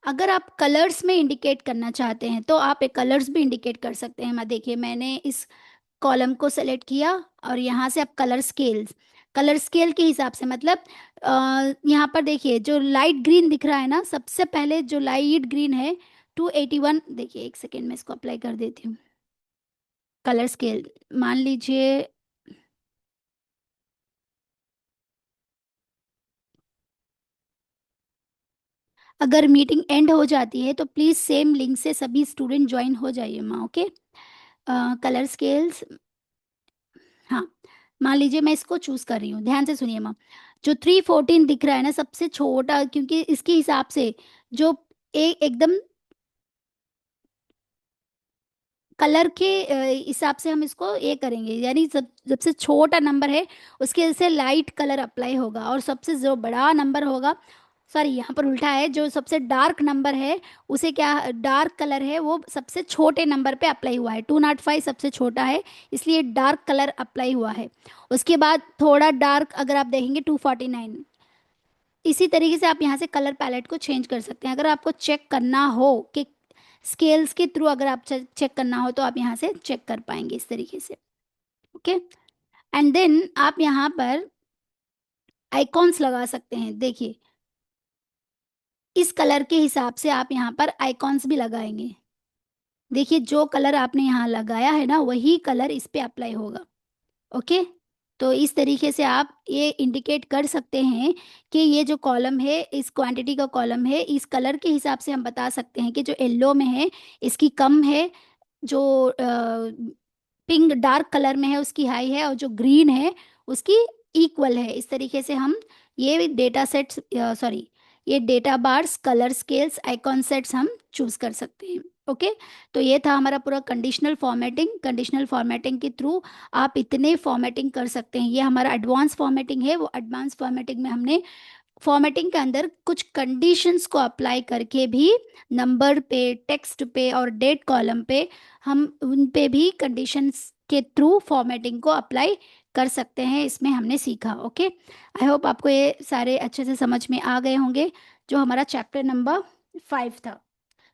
अगर आप कलर्स में इंडिकेट करना चाहते हैं तो आप एक कलर्स भी इंडिकेट कर सकते हैं। मैं देखिए मैंने इस कॉलम को सेलेक्ट किया और यहाँ से आप कलर स्केल के हिसाब से, मतलब यहाँ पर देखिए जो लाइट ग्रीन दिख रहा है ना, सबसे पहले जो लाइट ग्रीन है 281। देखिए एक सेकेंड में इसको अप्लाई कर देती हूँ। कलर स्केल मान लीजिए, अगर मीटिंग एंड हो जाती है तो प्लीज़ सेम लिंक से सभी स्टूडेंट ज्वाइन हो जाइए माँ। ओके, कलर स्केल्स, हाँ मान लीजिए मैं इसको चूज कर रही हूँ, ध्यान से सुनिए माँ। जो 314 दिख रहा है ना सबसे छोटा, क्योंकि इसके हिसाब से जो एकदम कलर के हिसाब से हम इसको ये करेंगे, यानी सबसे छोटा नंबर है उसके जैसे लाइट कलर अप्लाई होगा, और सबसे जो बड़ा नंबर होगा, सॉरी यहाँ पर उल्टा है, जो सबसे डार्क नंबर है उसे क्या, डार्क कलर है वो सबसे छोटे नंबर पे अप्लाई हुआ है। 205 सबसे छोटा है इसलिए डार्क कलर अप्लाई हुआ है। उसके बाद थोड़ा डार्क अगर आप देखेंगे 249। इसी तरीके से आप यहाँ से कलर पैलेट को चेंज कर सकते हैं। अगर आपको चेक करना हो कि स्केल्स के थ्रू अगर आप चेक करना हो तो आप यहाँ से चेक कर पाएंगे इस तरीके से। ओके, एंड देन आप यहाँ पर आइकॉन्स लगा सकते हैं। देखिए इस कलर के हिसाब से आप यहाँ पर आइकॉन्स भी लगाएंगे। देखिए जो कलर आपने यहाँ लगाया है ना वही कलर इस पे अप्लाई होगा। ओके, तो इस तरीके से आप ये इंडिकेट कर सकते हैं कि ये जो कॉलम है इस क्वांटिटी का कॉलम है, इस कलर के हिसाब से हम बता सकते हैं कि जो येलो में है इसकी कम है, जो पिंक डार्क कलर में है उसकी हाई है, और जो ग्रीन है उसकी इक्वल है। इस तरीके से हम ये डेटा सेट्स, सॉरी, ये data bars, colour scales, icon sets हम चूज कर सकते हैं। ओके, तो ये था हमारा पूरा कंडीशनल फॉर्मेटिंग। कंडीशनल फॉर्मेटिंग के थ्रू आप इतने फॉर्मेटिंग कर सकते हैं। ये हमारा एडवांस फॉर्मेटिंग है। वो एडवांस फॉर्मेटिंग में हमने फॉर्मेटिंग के अंदर कुछ कंडीशंस को अप्लाई करके भी नंबर पे, टेक्स्ट पे और डेट कॉलम पे हम उन पे भी कंडीशंस के थ्रू फॉर्मेटिंग को अप्लाई कर सकते हैं। इसमें हमने सीखा। ओके, आई होप आपको ये सारे अच्छे से समझ में आ गए होंगे, जो हमारा चैप्टर नंबर 5 था।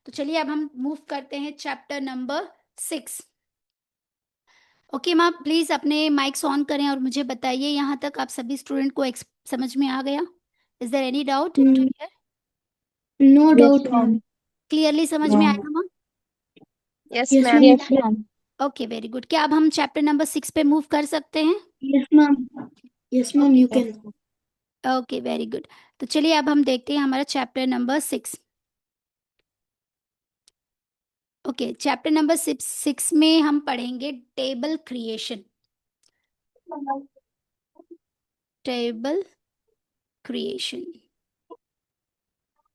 तो चलिए अब हम मूव करते हैं chapter number 6। Okay ma'am, please अपने माइक्स ऑन करें और मुझे बताइए यहाँ तक आप सभी स्टूडेंट को समझ में आ गया? Is there any doubt? No Yes, doubt ma'am. Ma'am. Clearly समझ में आया ma'am? Yes, yes ma'am. Ma'am. Yes, ma'am. Okay, very good. क्या अब हम चैप्टर नंबर 6 पे मूव कर सकते हैं? Yes ma'am. Yes ma'am, okay you can. Okay, very good. तो चलिए अब हम देखते हैं हमारा chapter number 6। Okay, chapter number 6 में हम पढ़ेंगे टेबल क्रिएशन। Table creation.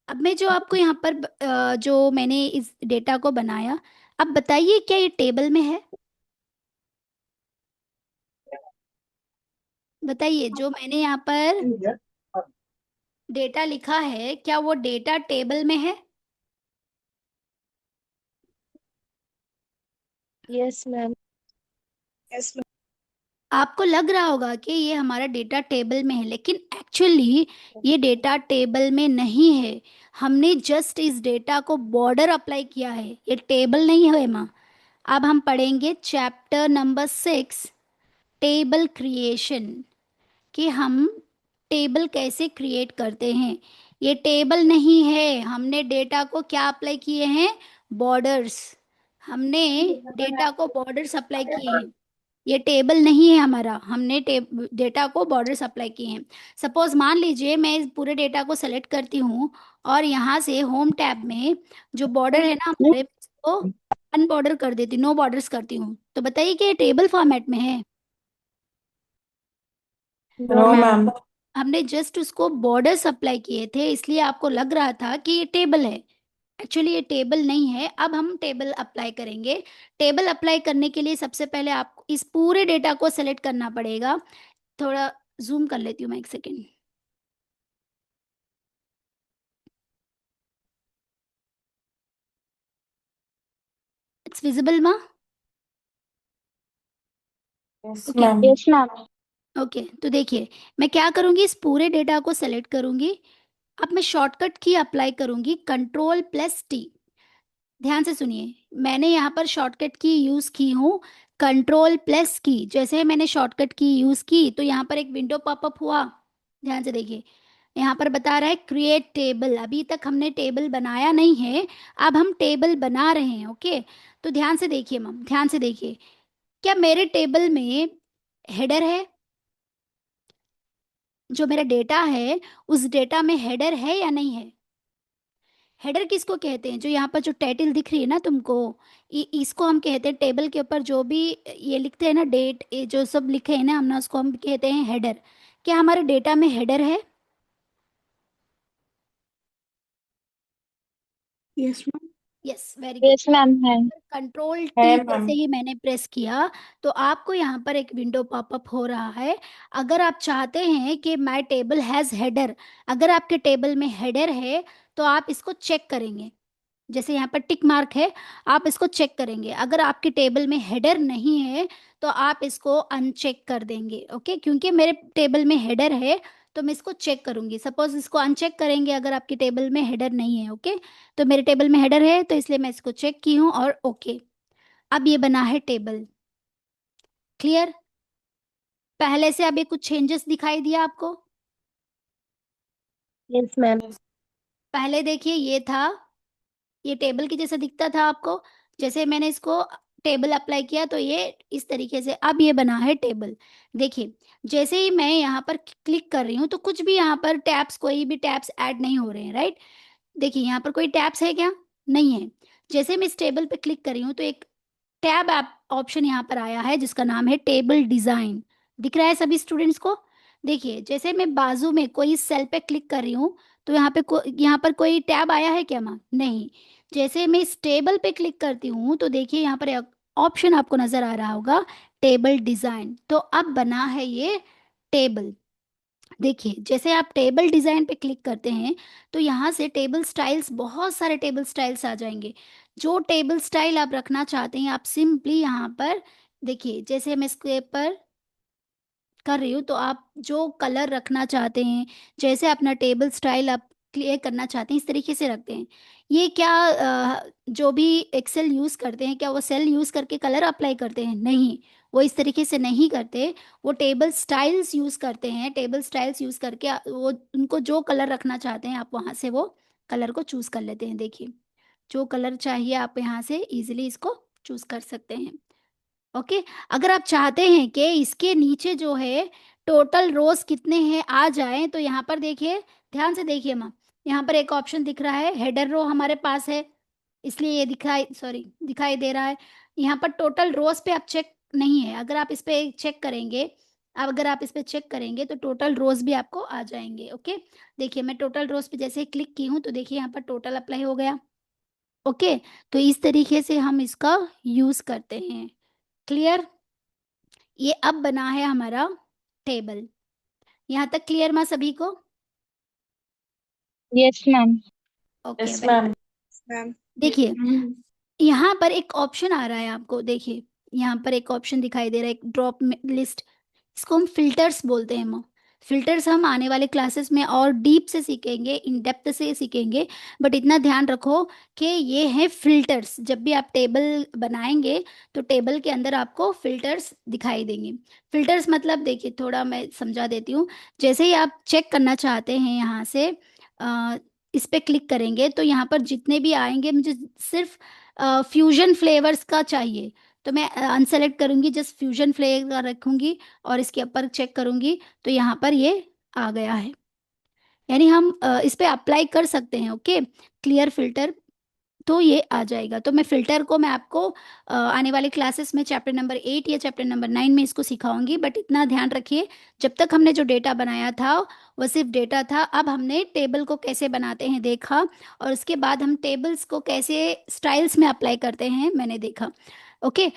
अब मैं जो आपको यहाँ पर जो मैंने इस डेटा को बनाया, अब बताइए क्या ये टेबल में है? बताइए, जो मैंने यहाँ पर डेटा लिखा है, क्या वो डेटा टेबल में है? Yes, ma'am. Yes, ma'am. आपको लग रहा होगा कि ये हमारा डेटा टेबल में है, लेकिन एक्चुअली ये डेटा टेबल में नहीं है। हमने जस्ट इस डेटा को बॉर्डर अप्लाई किया है, ये टेबल नहीं है माँ। अब हम पढ़ेंगे चैप्टर नंबर 6, टेबल क्रिएशन, कि हम टेबल कैसे क्रिएट करते हैं। ये टेबल नहीं है, हमने डेटा को क्या अप्लाई किए हैं? बॉर्डर्स। हमने डेटा को बॉर्डर्स अप्लाई किए हैं। ये टेबल नहीं है हमारा, हमने डेटा को बॉर्डर्स अप्लाई किए हैं। सपोज मान लीजिए मैं इस पूरे डेटा को सेलेक्ट करती हूँ और यहाँ से होम टैब में जो बॉर्डर है ना हमारे, उसको अनबॉर्डर कर देती, नो बॉर्डर्स करती हूँ, तो बताइए कि ये टेबल फॉर्मेट में है? No, ma'am. हमने जस्ट उसको बॉर्डर्स अप्लाई किए थे, इसलिए आपको लग रहा था कि ये टेबल है। एक्चुअली ये टेबल नहीं है। अब हम टेबल अप्लाई करेंगे। टेबल अप्लाई करने के लिए सबसे पहले आपको इस पूरे डेटा को सेलेक्ट करना पड़ेगा। थोड़ा जूम कर लेती हूँ मैं, एक सेकेंड। इट्स विजिबल माँ? Yes, okay ma'am. Yes, ma'am. Okay, तो देखिए मैं क्या करूँगी, इस पूरे डेटा को सेलेक्ट करूँगी। अब मैं शॉर्टकट की अप्लाई करूँगी, Ctrl+T। ध्यान से सुनिए, मैंने यहाँ पर शॉर्टकट की यूज़ की हूँ, Ctrl+की। जैसे मैंने शॉर्टकट की यूज़ की तो यहाँ पर एक विंडो पॉपअप हुआ। ध्यान से देखिए, यहाँ पर बता रहा है क्रिएट टेबल। अभी तक हमने टेबल बनाया नहीं है, अब हम टेबल बना रहे हैं। ओके, तो ध्यान से देखिए मैम, ध्यान से देखिए, क्या मेरे टेबल में हेडर है? जो मेरा डेटा है उस डेटा में हेडर है या नहीं है? हेडर किसको कहते हैं? जो यहाँ पर जो टाइटल दिख रही है ना तुमको, इसको हम कहते हैं, टेबल के ऊपर जो भी ये लिखते हैं ना, डेट, ये जो सब लिखे हैं ना हमने, उसको हम कहते हैं हेडर। क्या हमारे डेटा में हेडर है? Yes ma'am. Yes, very good. Yes, ma'am. है Ctrl+T है जैसे मैम. ही मैंने प्रेस किया तो आपको यहाँ पर एक विंडो पॉपअप हो रहा है। अगर आप चाहते हैं कि माय टेबल हैज़ हेडर, अगर आपके टेबल में हेडर है तो आप इसको चेक करेंगे। जैसे यहाँ पर टिक मार्क है, आप इसको चेक करेंगे। अगर आपके टेबल में हेडर नहीं है तो आप इसको अनचेक कर देंगे। ओके, क्योंकि मेरे टेबल में हेडर है तो मैं इसको चेक करूंगी। सपोज इसको अनचेक करेंगे अगर आपके टेबल में हेडर नहीं है। ओके, तो मेरे टेबल में हेडर है तो इसलिए मैं इसको चेक की हूँ और ओके। अब ये बना है टेबल। क्लियर? पहले से अभी कुछ चेंजेस दिखाई दिया आपको? Yes, ma'am. पहले देखिए ये था, ये टेबल की जैसे दिखता था आपको। जैसे मैंने इसको टेबल अप्लाई किया तो ये इस तरीके से अब ये बना है टेबल। देखिए, जैसे ही मैं यहाँ पर क्लिक कर रही हूँ तो कुछ भी यहाँ पर टैब्स, कोई भी टैब्स ऐड नहीं हो रहे हैं, राइट? देखिए यहाँ पर कोई टैब्स है क्या? नहीं है। जैसे मैं इस टेबल पे क्लिक कर रही हूँ तो एक टैब ऐप ऑप्शन यहाँ पर आया है जिसका नाम है टेबल डिजाइन। दिख रहा है सभी स्टूडेंट्स को? देखिए, जैसे मैं बाजू में कोई सेल पे क्लिक कर रही हूँ तो तो यहाँ पर कोई टैब आया है क्या माँ? नहीं। जैसे मैं इस टेबल पे क्लिक करती हूँ तो देखिए यहाँ पर एक ऑप्शन आपको नजर आ रहा होगा, टेबल डिजाइन। तो अब बना है ये टेबल। देखिए जैसे आप टेबल डिजाइन पे क्लिक करते हैं तो यहाँ से टेबल स्टाइल्स, बहुत सारे टेबल स्टाइल्स आ जाएंगे। जो टेबल स्टाइल आप रखना चाहते हैं आप सिंपली यहाँ पर देखिए, जैसे मैं इसके पर कर रही हूँ तो आप जो कलर रखना चाहते हैं, जैसे अपना टेबल स्टाइल आप क्लियर करना चाहते हैं इस तरीके से रखते हैं। ये क्या जो भी एक्सेल यूज़ करते हैं क्या वो सेल यूज़ करके कलर अप्लाई करते हैं? नहीं, वो इस तरीके से नहीं करते। वो टेबल स्टाइल्स यूज़ करते हैं। टेबल स्टाइल्स यूज़ करके वो उनको जो कलर रखना चाहते हैं आप वहाँ से वो कलर को चूज़ कर लेते हैं। देखिए जो कलर चाहिए आप यहाँ से इजीली इसको चूज़ कर सकते हैं। ओके। अगर आप चाहते हैं कि इसके नीचे जो है टोटल रोज कितने हैं आ जाएं तो यहाँ पर देखिए, ध्यान से देखिए माँ, यहाँ पर एक ऑप्शन दिख रहा है, हेडर रो हमारे पास है इसलिए ये दिखाई दे रहा है। यहाँ पर टोटल रोज पे आप चेक नहीं है। अगर आप इस पे चेक करेंगे, अब अगर आप इस पे चेक करेंगे तो टोटल रोज भी आपको आ जाएंगे। ओके। देखिए मैं टोटल रोज पे जैसे क्लिक की हूँ तो देखिए यहाँ पर टोटल अप्लाई हो गया। ओके। तो इस तरीके से हम इसका यूज करते हैं। क्लियर? ये अब बना है हमारा टेबल। यहाँ तक क्लियर माँ सभी को? Yes, ma'am. Okay Yes, very ma'am. Good. Ma'am. देखिए मैम। यहाँ पर एक ऑप्शन आ रहा है आपको, देखिए यहाँ पर एक ऑप्शन दिखाई दे रहा है, एक ड्रॉप लिस्ट। इसको हम फिल्टर्स बोलते हैं माँ। फिल्टर्स हम आने वाले क्लासेस में और डीप से सीखेंगे, इन डेप्थ से सीखेंगे। बट इतना ध्यान रखो कि ये है फिल्टर्स। जब भी आप टेबल बनाएंगे तो टेबल के अंदर आपको फिल्टर्स दिखाई देंगे। फिल्टर्स मतलब देखिए थोड़ा मैं समझा देती हूँ। जैसे ही आप चेक करना चाहते हैं यहाँ से इस पे क्लिक करेंगे तो यहाँ पर जितने भी आएंगे, मुझे सिर्फ फ्यूजन फ्लेवर्स का चाहिए तो मैं अनसेलेक्ट करूंगी, जस्ट फ्यूजन फ्लेवर रखूंगी और इसके ऊपर चेक करूंगी तो यहाँ पर ये आ गया है। यानी हम इस पे अप्लाई कर सकते हैं। ओके। क्लियर फिल्टर, तो ये आ जाएगा। तो मैं फिल्टर को मैं आपको आने वाले क्लासेस में चैप्टर नंबर 8 या चैप्टर नंबर 9 में इसको सिखाऊंगी। बट इतना ध्यान रखिए, जब तक हमने जो डेटा बनाया था वो सिर्फ डेटा था। अब हमने टेबल को कैसे बनाते हैं देखा, और उसके बाद हम टेबल्स को कैसे स्टाइल्स में अप्लाई करते हैं मैंने देखा। Okay.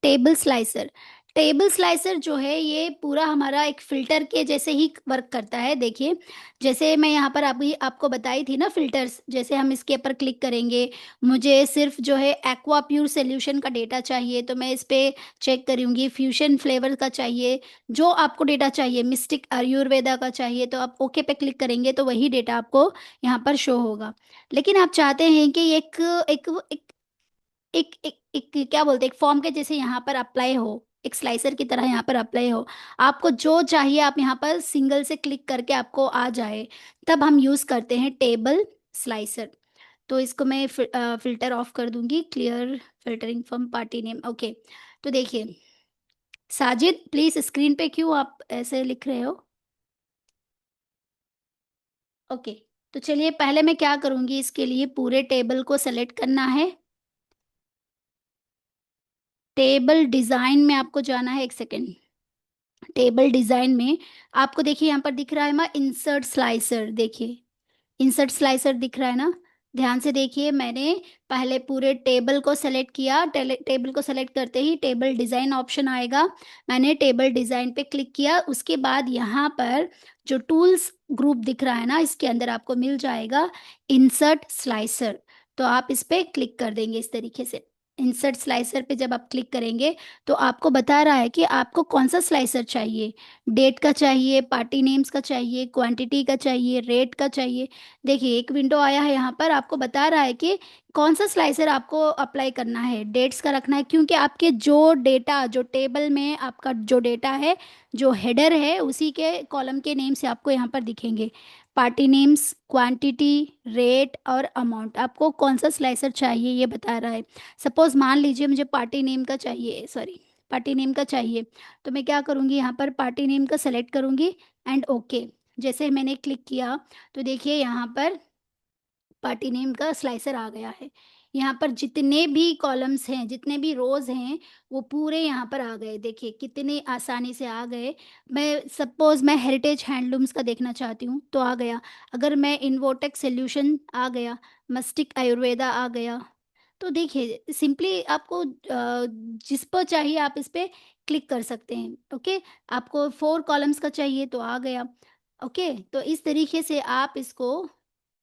Table slicer, table slicer जो है ये पूरा हमारा एक फिल्टर के जैसे ही वर्क करता है। देखिए जैसे मैं यहाँ पर आपको बताई थी ना फिल्टर्स, जैसे हम इसके ऊपर क्लिक करेंगे, मुझे सिर्फ जो है एक्वा प्योर सोल्यूशन का डेटा चाहिए तो मैं इस पे चेक करूंगी। फ्यूजन फ्लेवर का चाहिए, जो आपको डेटा चाहिए, मिस्टिक आयुर्वेदा का चाहिए तो आप ओके पे क्लिक करेंगे तो वही डेटा आपको यहाँ पर शो होगा। लेकिन आप चाहते हैं कि एक एक एक एक क्या बोलते हैं, एक फॉर्म के जैसे यहाँ पर अप्लाई हो, एक स्लाइसर की तरह यहाँ पर अप्लाई हो। आपको जो चाहिए आप यहाँ पर सिंगल से क्लिक करके आपको आ जाए, तब हम यूज करते हैं टेबल स्लाइसर। तो इसको मैं फिल्टर ऑफ कर दूंगी, clear filtering from party name. Okay. तो देखिए साजिद प्लीज स्क्रीन पे क्यों आप ऐसे लिख रहे हो? ओके। तो चलिए पहले मैं क्या करूंगी, इसके लिए पूरे टेबल को सेलेक्ट करना है। टेबल डिजाइन में आपको जाना है, एक सेकेंड। टेबल डिजाइन में आपको देखिए यहाँ पर दिख रहा है ना इंसर्ट स्लाइसर। देखिए इंसर्ट स्लाइसर दिख रहा है ना, ध्यान से देखिए। मैंने पहले पूरे टेबल को सेलेक्ट किया, टेबल को सेलेक्ट करते ही टेबल डिजाइन ऑप्शन आएगा। मैंने टेबल डिजाइन पे क्लिक किया, उसके बाद यहाँ पर जो टूल्स ग्रुप दिख रहा है ना, इसके अंदर आपको मिल जाएगा इंसर्ट स्लाइसर। तो आप इस पे क्लिक कर देंगे इस तरीके से। इंसर्ट स्लाइसर पे जब आप क्लिक करेंगे तो आपको बता रहा है कि आपको कौन सा स्लाइसर चाहिए। डेट का चाहिए, पार्टी नेम्स का चाहिए, क्वांटिटी का चाहिए, रेट का चाहिए। देखिए एक विंडो आया है यहाँ पर, आपको बता रहा है कि कौन सा स्लाइसर आपको अप्लाई करना है। डेट्स का रखना है क्योंकि आपके जो डेटा, जो टेबल में आपका जो डेटा है, जो हेडर है, उसी के कॉलम के नेम से आपको यहाँ पर दिखेंगे। पार्टी नेम्स, क्वांटिटी, रेट और अमाउंट, आपको कौन सा स्लाइसर चाहिए ये बता रहा है। सपोज मान लीजिए मुझे पार्टी नेम का चाहिए, सॉरी पार्टी नेम का चाहिए, तो मैं क्या करूँगी, यहाँ पर पार्टी नेम का सेलेक्ट करूँगी एंड ओके। जैसे मैंने क्लिक किया तो देखिए यहाँ पर पार्टी नेम का स्लाइसर आ गया है। यहाँ पर जितने भी कॉलम्स हैं, जितने भी रोज हैं, वो पूरे यहाँ पर आ गए। देखिए कितने आसानी से आ गए। मैं हेरिटेज हैंडलूम्स का देखना चाहती हूँ तो आ गया। अगर मैं इन्वोटेक सोल्यूशन आ गया, मस्टिक आयुर्वेदा आ गया। तो देखिए सिंपली आपको जिस पर चाहिए आप इस पे क्लिक कर सकते हैं। ओके, आपको 4 कॉलम्स का चाहिए तो आ गया। ओके, तो इस तरीके से आप इसको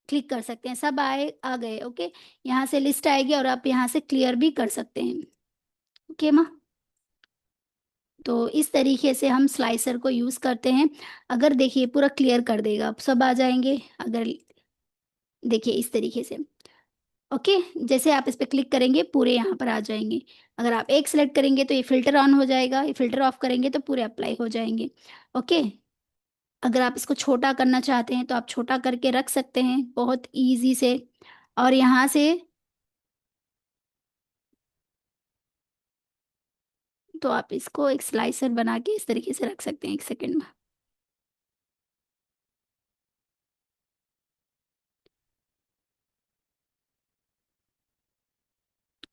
क्लिक कर सकते हैं। सब आए आ गए। ओके, यहाँ से लिस्ट आएगी और आप यहाँ से क्लियर भी कर सकते हैं। ओके माँ, तो इस तरीके से हम स्लाइसर को यूज करते हैं। अगर देखिए पूरा क्लियर कर देगा, अब सब आ जाएंगे। अगर देखिए इस तरीके से। ओके, जैसे आप इस पे क्लिक करेंगे पूरे यहाँ पर आ जाएंगे। अगर आप एक सिलेक्ट करेंगे तो ये फिल्टर ऑन हो जाएगा, ये फिल्टर ऑफ करेंगे तो पूरे अप्लाई हो जाएंगे। ओके, अगर आप इसको छोटा करना चाहते हैं तो आप छोटा करके रख सकते हैं बहुत इजी से। और यहाँ से तो आप इसको एक स्लाइसर बना के इस तरीके से रख सकते हैं। एक सेकंड में।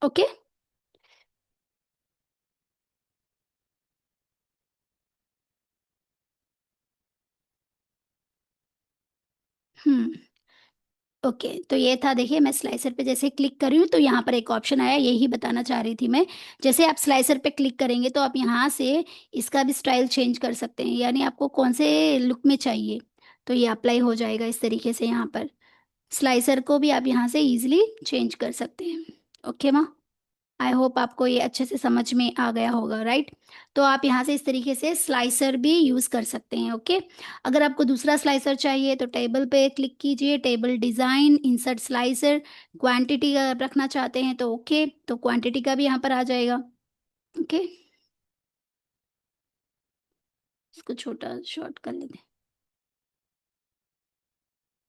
ओके, हम्म, ओके, तो ये था। देखिए मैं स्लाइसर पे जैसे क्लिक कर रही हूँ तो यहाँ पर एक ऑप्शन आया, यही बताना चाह रही थी मैं। जैसे आप स्लाइसर पे क्लिक करेंगे तो आप यहाँ से इसका भी स्टाइल चेंज कर सकते हैं, यानी आपको कौन से लुक में चाहिए तो ये अप्लाई हो जाएगा इस तरीके से। यहाँ पर स्लाइसर को भी आप यहाँ से इजीली चेंज कर सकते हैं। ओके माँ, आई होप आपको ये अच्छे से समझ में आ गया होगा, राइट। तो आप यहाँ से इस तरीके से स्लाइसर भी यूज कर सकते हैं। ओके, अगर आपको दूसरा स्लाइसर चाहिए तो टेबल पे क्लिक कीजिए, table design, insert slicer. Quantity अगर रखना चाहते हैं तो ओके, तो क्वांटिटी का भी यहाँ पर आ जाएगा। ओके, इसको छोटा शॉर्ट कर लेते हैं।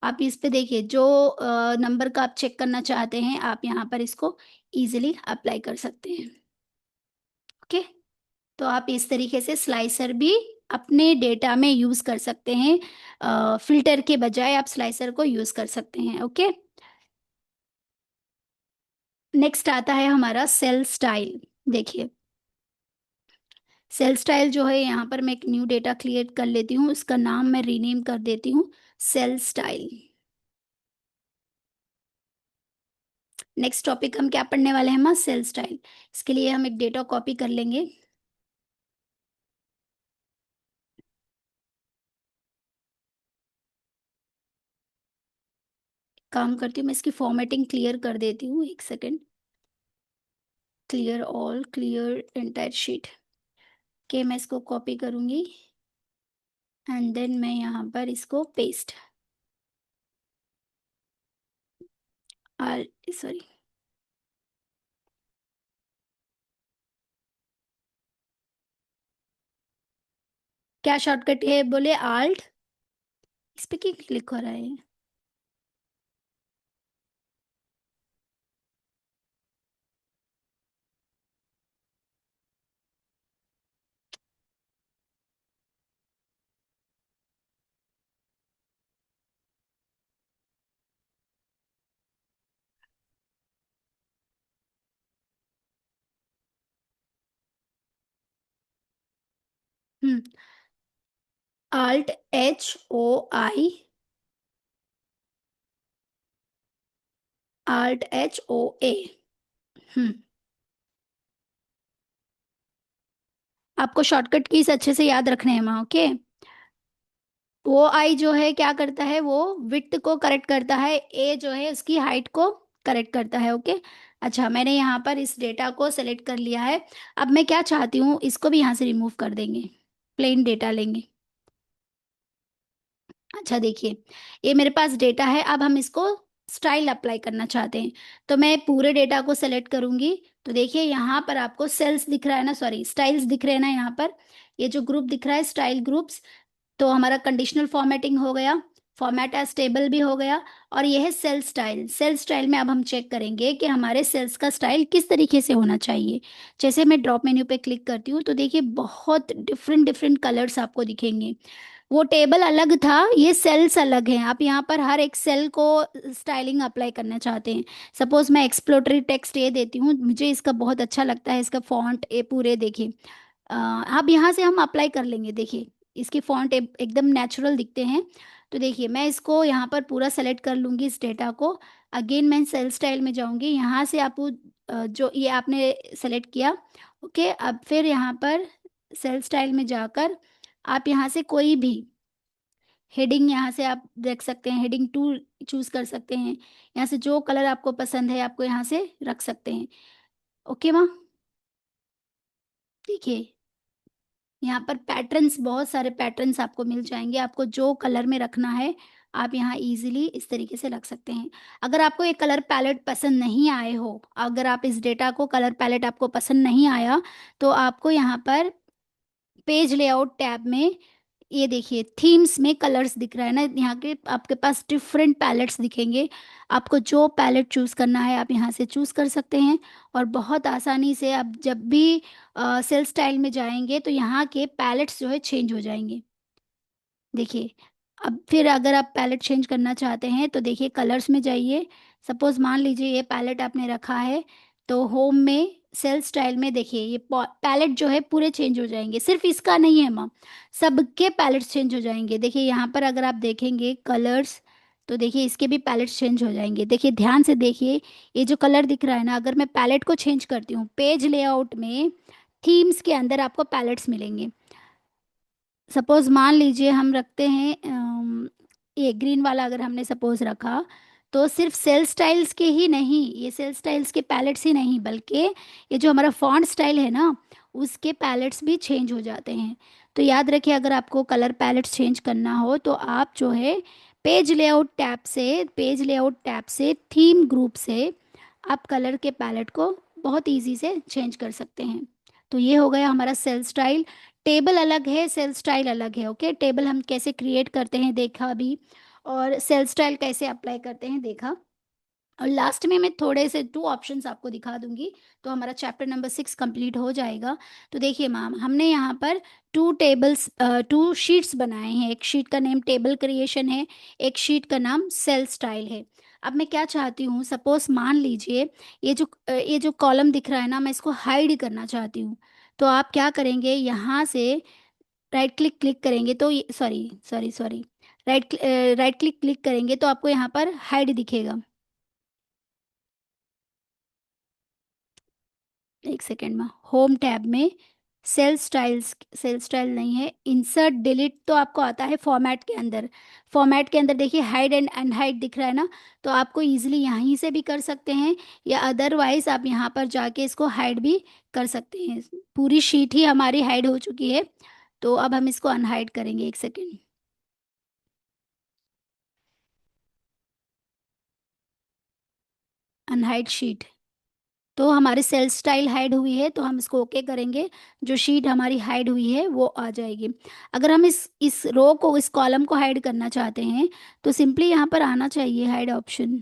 आप इस पे देखिए जो नंबर का आप चेक करना चाहते हैं आप यहाँ पर इसको इजीली अप्लाई कर सकते हैं। ओके, तो आप इस तरीके से स्लाइसर भी अपने डेटा में यूज कर सकते हैं। फिल्टर के बजाय आप स्लाइसर को यूज कर सकते हैं। ओके, नेक्स्ट आता है हमारा सेल स्टाइल। देखिए सेल स्टाइल जो है, यहाँ पर मैं एक न्यू डेटा क्रिएट कर लेती हूँ, इसका नाम मैं रीनेम कर देती हूँ सेल स्टाइल। नेक्स्ट टॉपिक हम क्या पढ़ने वाले हैं हम, सेल स्टाइल। इसके लिए हम एक डेटा कॉपी कर लेंगे। काम करती हूँ मैं, इसकी फॉर्मेटिंग क्लियर कर देती हूँ। एक second, clear all, clear entire sheet के मैं इसको कॉपी करूंगी एंड देन मैं यहाँ पर इसको पेस्ट, सॉरी, क्या शॉर्टकट है बोले, आल्ट। इस पे क्यों क्लिक हो रहा है। हम्म, ALT HOI, ALT HOA। हम्म, आपको शॉर्टकट कीज अच्छे से याद रखने हैं माँ। ओके, वो आई जो है क्या करता है, वो विड्थ को करेक्ट करता है, ए जो है उसकी हाइट को करेक्ट करता है। ओके, अच्छा मैंने यहाँ पर इस डेटा को सेलेक्ट कर लिया है। अब मैं क्या चाहती हूँ, इसको भी यहाँ से रिमूव कर देंगे, प्लेन डेटा लेंगे। अच्छा देखिए, ये मेरे पास डेटा है, अब हम इसको स्टाइल अप्लाई करना चाहते हैं। तो मैं पूरे डेटा को सेलेक्ट करूंगी। तो देखिए यहाँ पर आपको सेल्स दिख रहा है ना, सॉरी स्टाइल्स दिख रहे हैं ना, यहाँ पर ये जो ग्रुप दिख रहा है स्टाइल ग्रुप्स। तो हमारा कंडीशनल फॉर्मेटिंग हो गया, फॉर्मेट एज टेबल भी हो गया, और यह है सेल स्टाइल। सेल स्टाइल में अब हम चेक करेंगे कि हमारे सेल्स का स्टाइल किस तरीके से होना चाहिए। जैसे मैं ड्रॉप मेन्यू पे क्लिक करती हूँ तो देखिए बहुत डिफरेंट डिफरेंट कलर्स आपको दिखेंगे। वो टेबल अलग था, ये सेल्स अलग हैं। आप यहाँ पर हर एक सेल को स्टाइलिंग अप्लाई करना चाहते हैं। सपोज मैं एक्सप्लोरेटरी टेक्स्ट ये देती हूँ, मुझे इसका बहुत अच्छा लगता है, इसका फॉन्ट ये पूरे देखिए। अब यहाँ से हम अप्लाई कर लेंगे। देखिए इसकी फॉन्ट एकदम नेचुरल दिखते हैं। तो देखिए मैं इसको यहाँ पर पूरा सेलेक्ट कर लूँगी इस डेटा को। अगेन मैं सेल स्टाइल में जाऊँगी, यहाँ से आप जो ये आपने सेलेक्ट किया, ओके। अब फिर यहाँ पर सेल स्टाइल में जाकर आप यहाँ से कोई भी हेडिंग यहाँ से आप देख सकते हैं, हेडिंग टू चूज कर सकते हैं। यहाँ से जो कलर आपको पसंद है आपको यहाँ से रख सकते हैं, ओके माँ। देखिए यहाँ पर पैटर्न्स, बहुत सारे पैटर्न्स आपको मिल जाएंगे। आपको जो कलर में रखना है आप यहाँ इजीली इस तरीके से रख सकते हैं। अगर आपको ये कलर पैलेट पसंद नहीं आए हो, अगर आप इस डेटा को कलर पैलेट आपको पसंद नहीं आया, तो आपको यहाँ पर पेज लेआउट टैब में ये देखिए थीम्स में कलर्स दिख रहा है ना, यहाँ के आपके पास डिफरेंट पैलेट्स दिखेंगे। आपको जो पैलेट चूज करना है आप यहाँ से चूज कर सकते हैं। और बहुत आसानी से आप जब भी सेल स्टाइल में जाएंगे तो यहाँ के पैलेट्स जो है चेंज हो जाएंगे। देखिए अब फिर अगर आप पैलेट चेंज करना चाहते हैं तो देखिए कलर्स में जाइए। सपोज मान लीजिए ये पैलेट आपने रखा है, तो होम में सेल स्टाइल में देखिए ये पैलेट जो है पूरे चेंज हो जाएंगे। सिर्फ इसका नहीं है माँ, सबके पैलेट्स चेंज हो जाएंगे। देखिए यहाँ पर अगर आप देखेंगे कलर्स, तो देखिए इसके भी पैलेट्स चेंज हो जाएंगे। देखिए ध्यान से देखिए, ये जो कलर दिख रहा है ना, अगर मैं पैलेट को चेंज करती हूँ पेज लेआउट में, थीम्स के अंदर आपको पैलेट्स मिलेंगे। सपोज मान लीजिए हम रखते हैं ये ग्रीन वाला, अगर हमने सपोज रखा, तो सिर्फ सेल स्टाइल्स के ही नहीं, ये सेल स्टाइल्स के पैलेट्स ही नहीं, बल्कि ये जो हमारा फॉन्ट स्टाइल है ना, उसके पैलेट्स भी चेंज हो जाते हैं। तो याद रखिए अगर आपको कलर पैलेट्स चेंज करना हो तो आप जो है पेज लेआउट टैब से थीम ग्रुप से आप कलर के पैलेट को बहुत इजी से चेंज कर सकते हैं। तो ये हो गया हमारा सेल स्टाइल। टेबल अलग है, सेल स्टाइल अलग है, ओके। टेबल हम कैसे क्रिएट करते हैं देखा अभी, और सेल स्टाइल कैसे अप्लाई करते हैं देखा। और लास्ट में मैं थोड़े से 2 ऑप्शंस आपको दिखा दूंगी, तो हमारा चैप्टर नंबर 6 कंप्लीट हो जाएगा। तो देखिए मैम, हमने यहाँ पर 2 शीट्स बनाए हैं। एक शीट का नेम टेबल क्रिएशन है, एक शीट का नाम सेल स्टाइल है। अब मैं क्या चाहती हूँ, सपोज मान लीजिए ये जो कॉलम दिख रहा है ना, मैं इसको हाइड करना चाहती हूँ। तो आप क्या करेंगे, यहाँ से राइट क्लिक क्लिक करेंगे तो sorry sorry sorry right click click करेंगे तो आपको यहाँ पर हाइड दिखेगा। एक सेकेंड में, होम टैब में सेल स्टाइल नहीं है, इंसर्ट डिलीट तो आपको आता है फॉर्मेट के अंदर। फॉर्मेट के अंदर देखिए हाइड एंड अनहाइड दिख रहा है ना, तो आपको इजीली यहीं से भी कर सकते हैं, या अदरवाइज आप यहाँ पर जाके इसको हाइड भी कर सकते हैं। पूरी शीट ही हमारी हाइड हो चुकी है, तो अब हम इसको अनहाइड करेंगे। एक सेकेंड, अनहाइड शीट। तो हमारी सेल स्टाइल हाइड हुई है, तो हम इसको ओके करेंगे, जो शीट हमारी हाइड हुई है वो आ जाएगी। अगर हम इस रो को, इस कॉलम को हाइड करना चाहते हैं तो सिंपली यहाँ पर आना चाहिए हाइड ऑप्शन।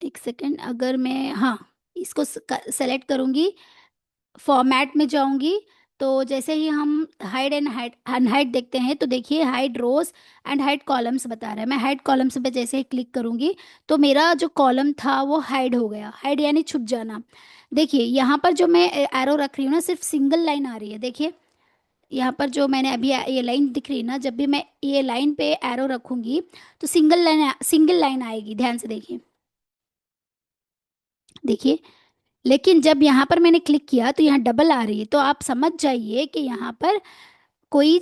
एक सेकेंड, अगर मैं, हाँ, इसको सेलेक्ट करूँगी, फॉर्मेट में जाऊंगी, तो जैसे ही हम हाइड एंड हाइड अनहाइड देखते हैं तो देखिए hide rows and hide columns बता रहा है। मैं हाइड कॉलम्स पे जैसे ही क्लिक करूंगी तो मेरा जो कॉलम था वो हाइड हो गया। हाइड यानी छुप जाना। देखिए यहाँ पर जो मैं एरो रख रही हूँ ना, सिर्फ सिंगल लाइन आ रही है। देखिए यहाँ पर जो मैंने अभी ये लाइन दिख रही है ना, जब भी मैं ये लाइन पे एरो रखूंगी तो सिंगल लाइन आएगी। ध्यान से देखिए, देखिए। लेकिन जब यहाँ पर मैंने क्लिक किया तो यहाँ डबल आ रही है, तो आप समझ जाइए कि यहाँ पर कोई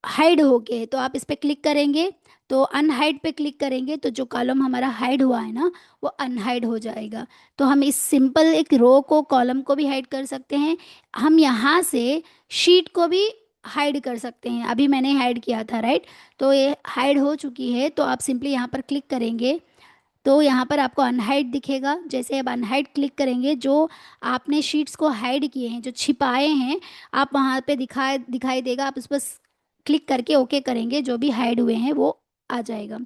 हाइड हो गए। तो आप इस पे क्लिक करेंगे, तो अनहाइड पे क्लिक करेंगे तो जो कॉलम हमारा हाइड हुआ है ना वो अनहाइड हो जाएगा। तो हम इस सिंपल एक रो को, कॉलम को भी हाइड कर सकते हैं। हम यहाँ से शीट को भी हाइड कर सकते हैं। अभी मैंने हाइड किया था, राइट, तो ये हाइड हो चुकी है। तो आप सिंपली यहाँ पर क्लिक करेंगे तो यहाँ पर आपको अनहाइड दिखेगा। जैसे अब अनहाइड क्लिक करेंगे, जो आपने शीट्स को हाइड किए हैं, जो छिपाए हैं, आप वहाँ पे दिखाई दिखाई देगा। आप उस पर क्लिक करके ओके करेंगे, जो भी हाइड हुए हैं वो आ जाएगा।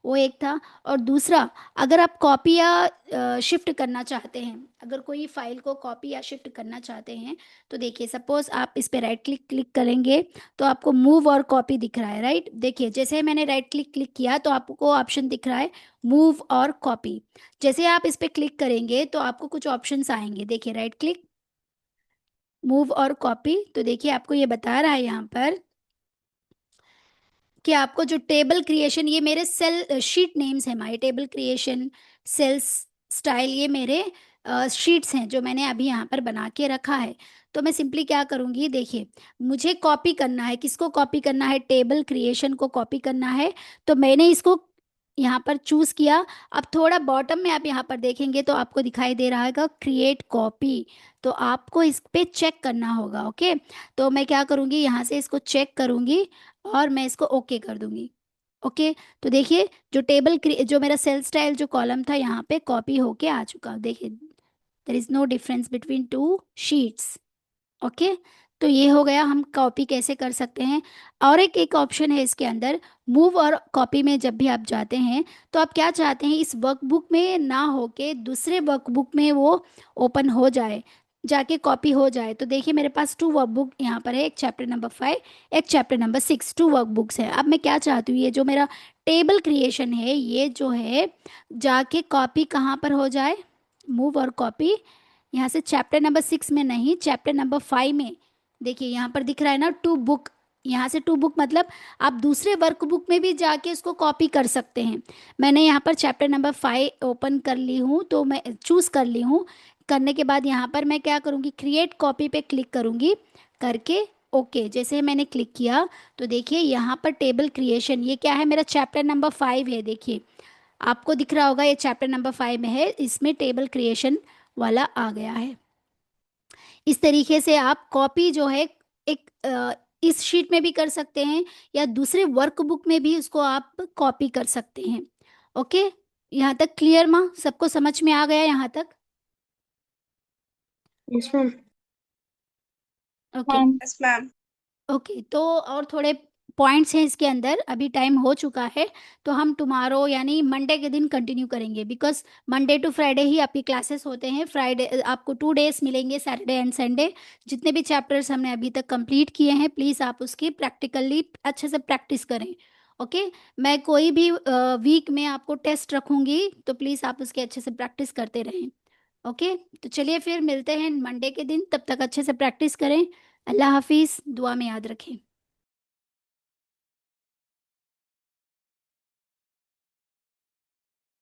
वो एक था। और दूसरा, अगर आप कॉपी या शिफ्ट करना चाहते हैं, अगर कोई फाइल को कॉपी या शिफ्ट करना चाहते हैं, तो देखिए सपोज आप इस पे राइट क्लिक क्लिक करेंगे तो आपको मूव और कॉपी दिख रहा है, राइट। देखिए जैसे मैंने राइट क्लिक क्लिक किया तो आपको ऑप्शन दिख रहा है मूव और कॉपी। जैसे आप इस पे क्लिक करेंगे तो आपको कुछ ऑप्शंस आएंगे, देखिए राइट क्लिक, मूव और कॉपी। तो देखिए आपको ये बता रहा है यहाँ पर कि आपको जो टेबल क्रिएशन, ये मेरे सेल शीट नेम्स है, my table creation, cells style, ये मेरे शीट्स हैं जो मैंने अभी यहाँ पर बना के रखा है। तो मैं सिंपली क्या करूँगी, देखिए मुझे कॉपी करना है, किसको कॉपी करना है, टेबल क्रिएशन को कॉपी करना है। तो मैंने इसको यहाँ पर चूज किया। अब थोड़ा बॉटम में आप यहाँ पर देखेंगे तो आपको दिखाई दे रहा है क्रिएट कॉपी। तो आपको इस पे चेक करना होगा, ओके। तो मैं क्या करूँगी, यहाँ से इसको चेक करूँगी और मैं इसको ओके कर दूंगी, ओके। तो देखिए जो जो मेरा सेल स्टाइल जो कॉलम था यहाँ पे कॉपी होके आ चुका, देखिए there is no difference between two sheets, okay. तो ये हो गया हम कॉपी कैसे कर सकते हैं। और एक एक ऑप्शन है इसके अंदर, मूव और कॉपी में जब भी आप जाते हैं तो आप क्या चाहते हैं, इस वर्कबुक में ना होके दूसरे वर्कबुक में वो ओपन हो जाए, जाके कॉपी हो जाए। तो देखिए मेरे पास 2 वर्कबुक यहाँ पर है, एक चैप्टर नंबर 5, एक चैप्टर नंबर 6, 2 वर्कबुक्स है। अब मैं क्या चाहती हूँ, ये जो मेरा टेबल क्रिएशन है ये जो है जाके कॉपी कहाँ पर हो जाए, मूव और कॉपी, यहाँ से चैप्टर नंबर 6 में नहीं, चैप्टर नंबर 5 में। देखिए यहाँ पर दिख रहा है ना टू बुक, यहाँ से टू बुक मतलब आप दूसरे वर्कबुक में भी जाके उसको कॉपी कर सकते हैं। मैंने यहाँ पर चैप्टर नंबर 5 ओपन कर ली हूँ, तो मैं चूज कर ली हूँ। करने के बाद यहाँ पर मैं क्या करूँगी, क्रिएट कॉपी पे क्लिक करूँगी, करके ओके जैसे मैंने क्लिक किया तो देखिए यहाँ पर टेबल क्रिएशन, ये क्या है, मेरा चैप्टर नंबर 5 है। देखिए आपको दिख रहा होगा ये चैप्टर नंबर 5 में है, इसमें टेबल क्रिएशन वाला आ गया है। इस तरीके से आप कॉपी जो है एक इस शीट में भी कर सकते हैं या दूसरे वर्कबुक में भी उसको आप कॉपी कर सकते हैं, ओके। यहाँ तक क्लियर माँ, सबको समझ में आ गया यहाँ तक, Yes, ma'am. Okay. Yes, ma'am. Okay तो और थोड़े पॉइंट्स हैं इसके अंदर, अभी टाइम हो चुका है। तो हम टुमारो यानी मंडे के दिन कंटिन्यू करेंगे, बिकॉज मंडे टू फ्राइडे ही आपकी क्लासेस होते हैं। फ्राइडे आपको 2 डेज मिलेंगे, सैटरडे एंड संडे। जितने भी चैप्टर्स हमने अभी तक कंप्लीट किए हैं प्लीज़ आप उसकी प्रैक्टिकली अच्छे से प्रैक्टिस करें, ओके। मैं कोई भी वीक में आपको टेस्ट रखूंगी तो प्लीज़ आप उसके अच्छे से प्रैक्टिस करते रहें, ओके। तो चलिए फिर मिलते हैं मंडे के दिन, तब तक अच्छे से प्रैक्टिस करें। अल्लाह हाफिज़, दुआ में याद रखें।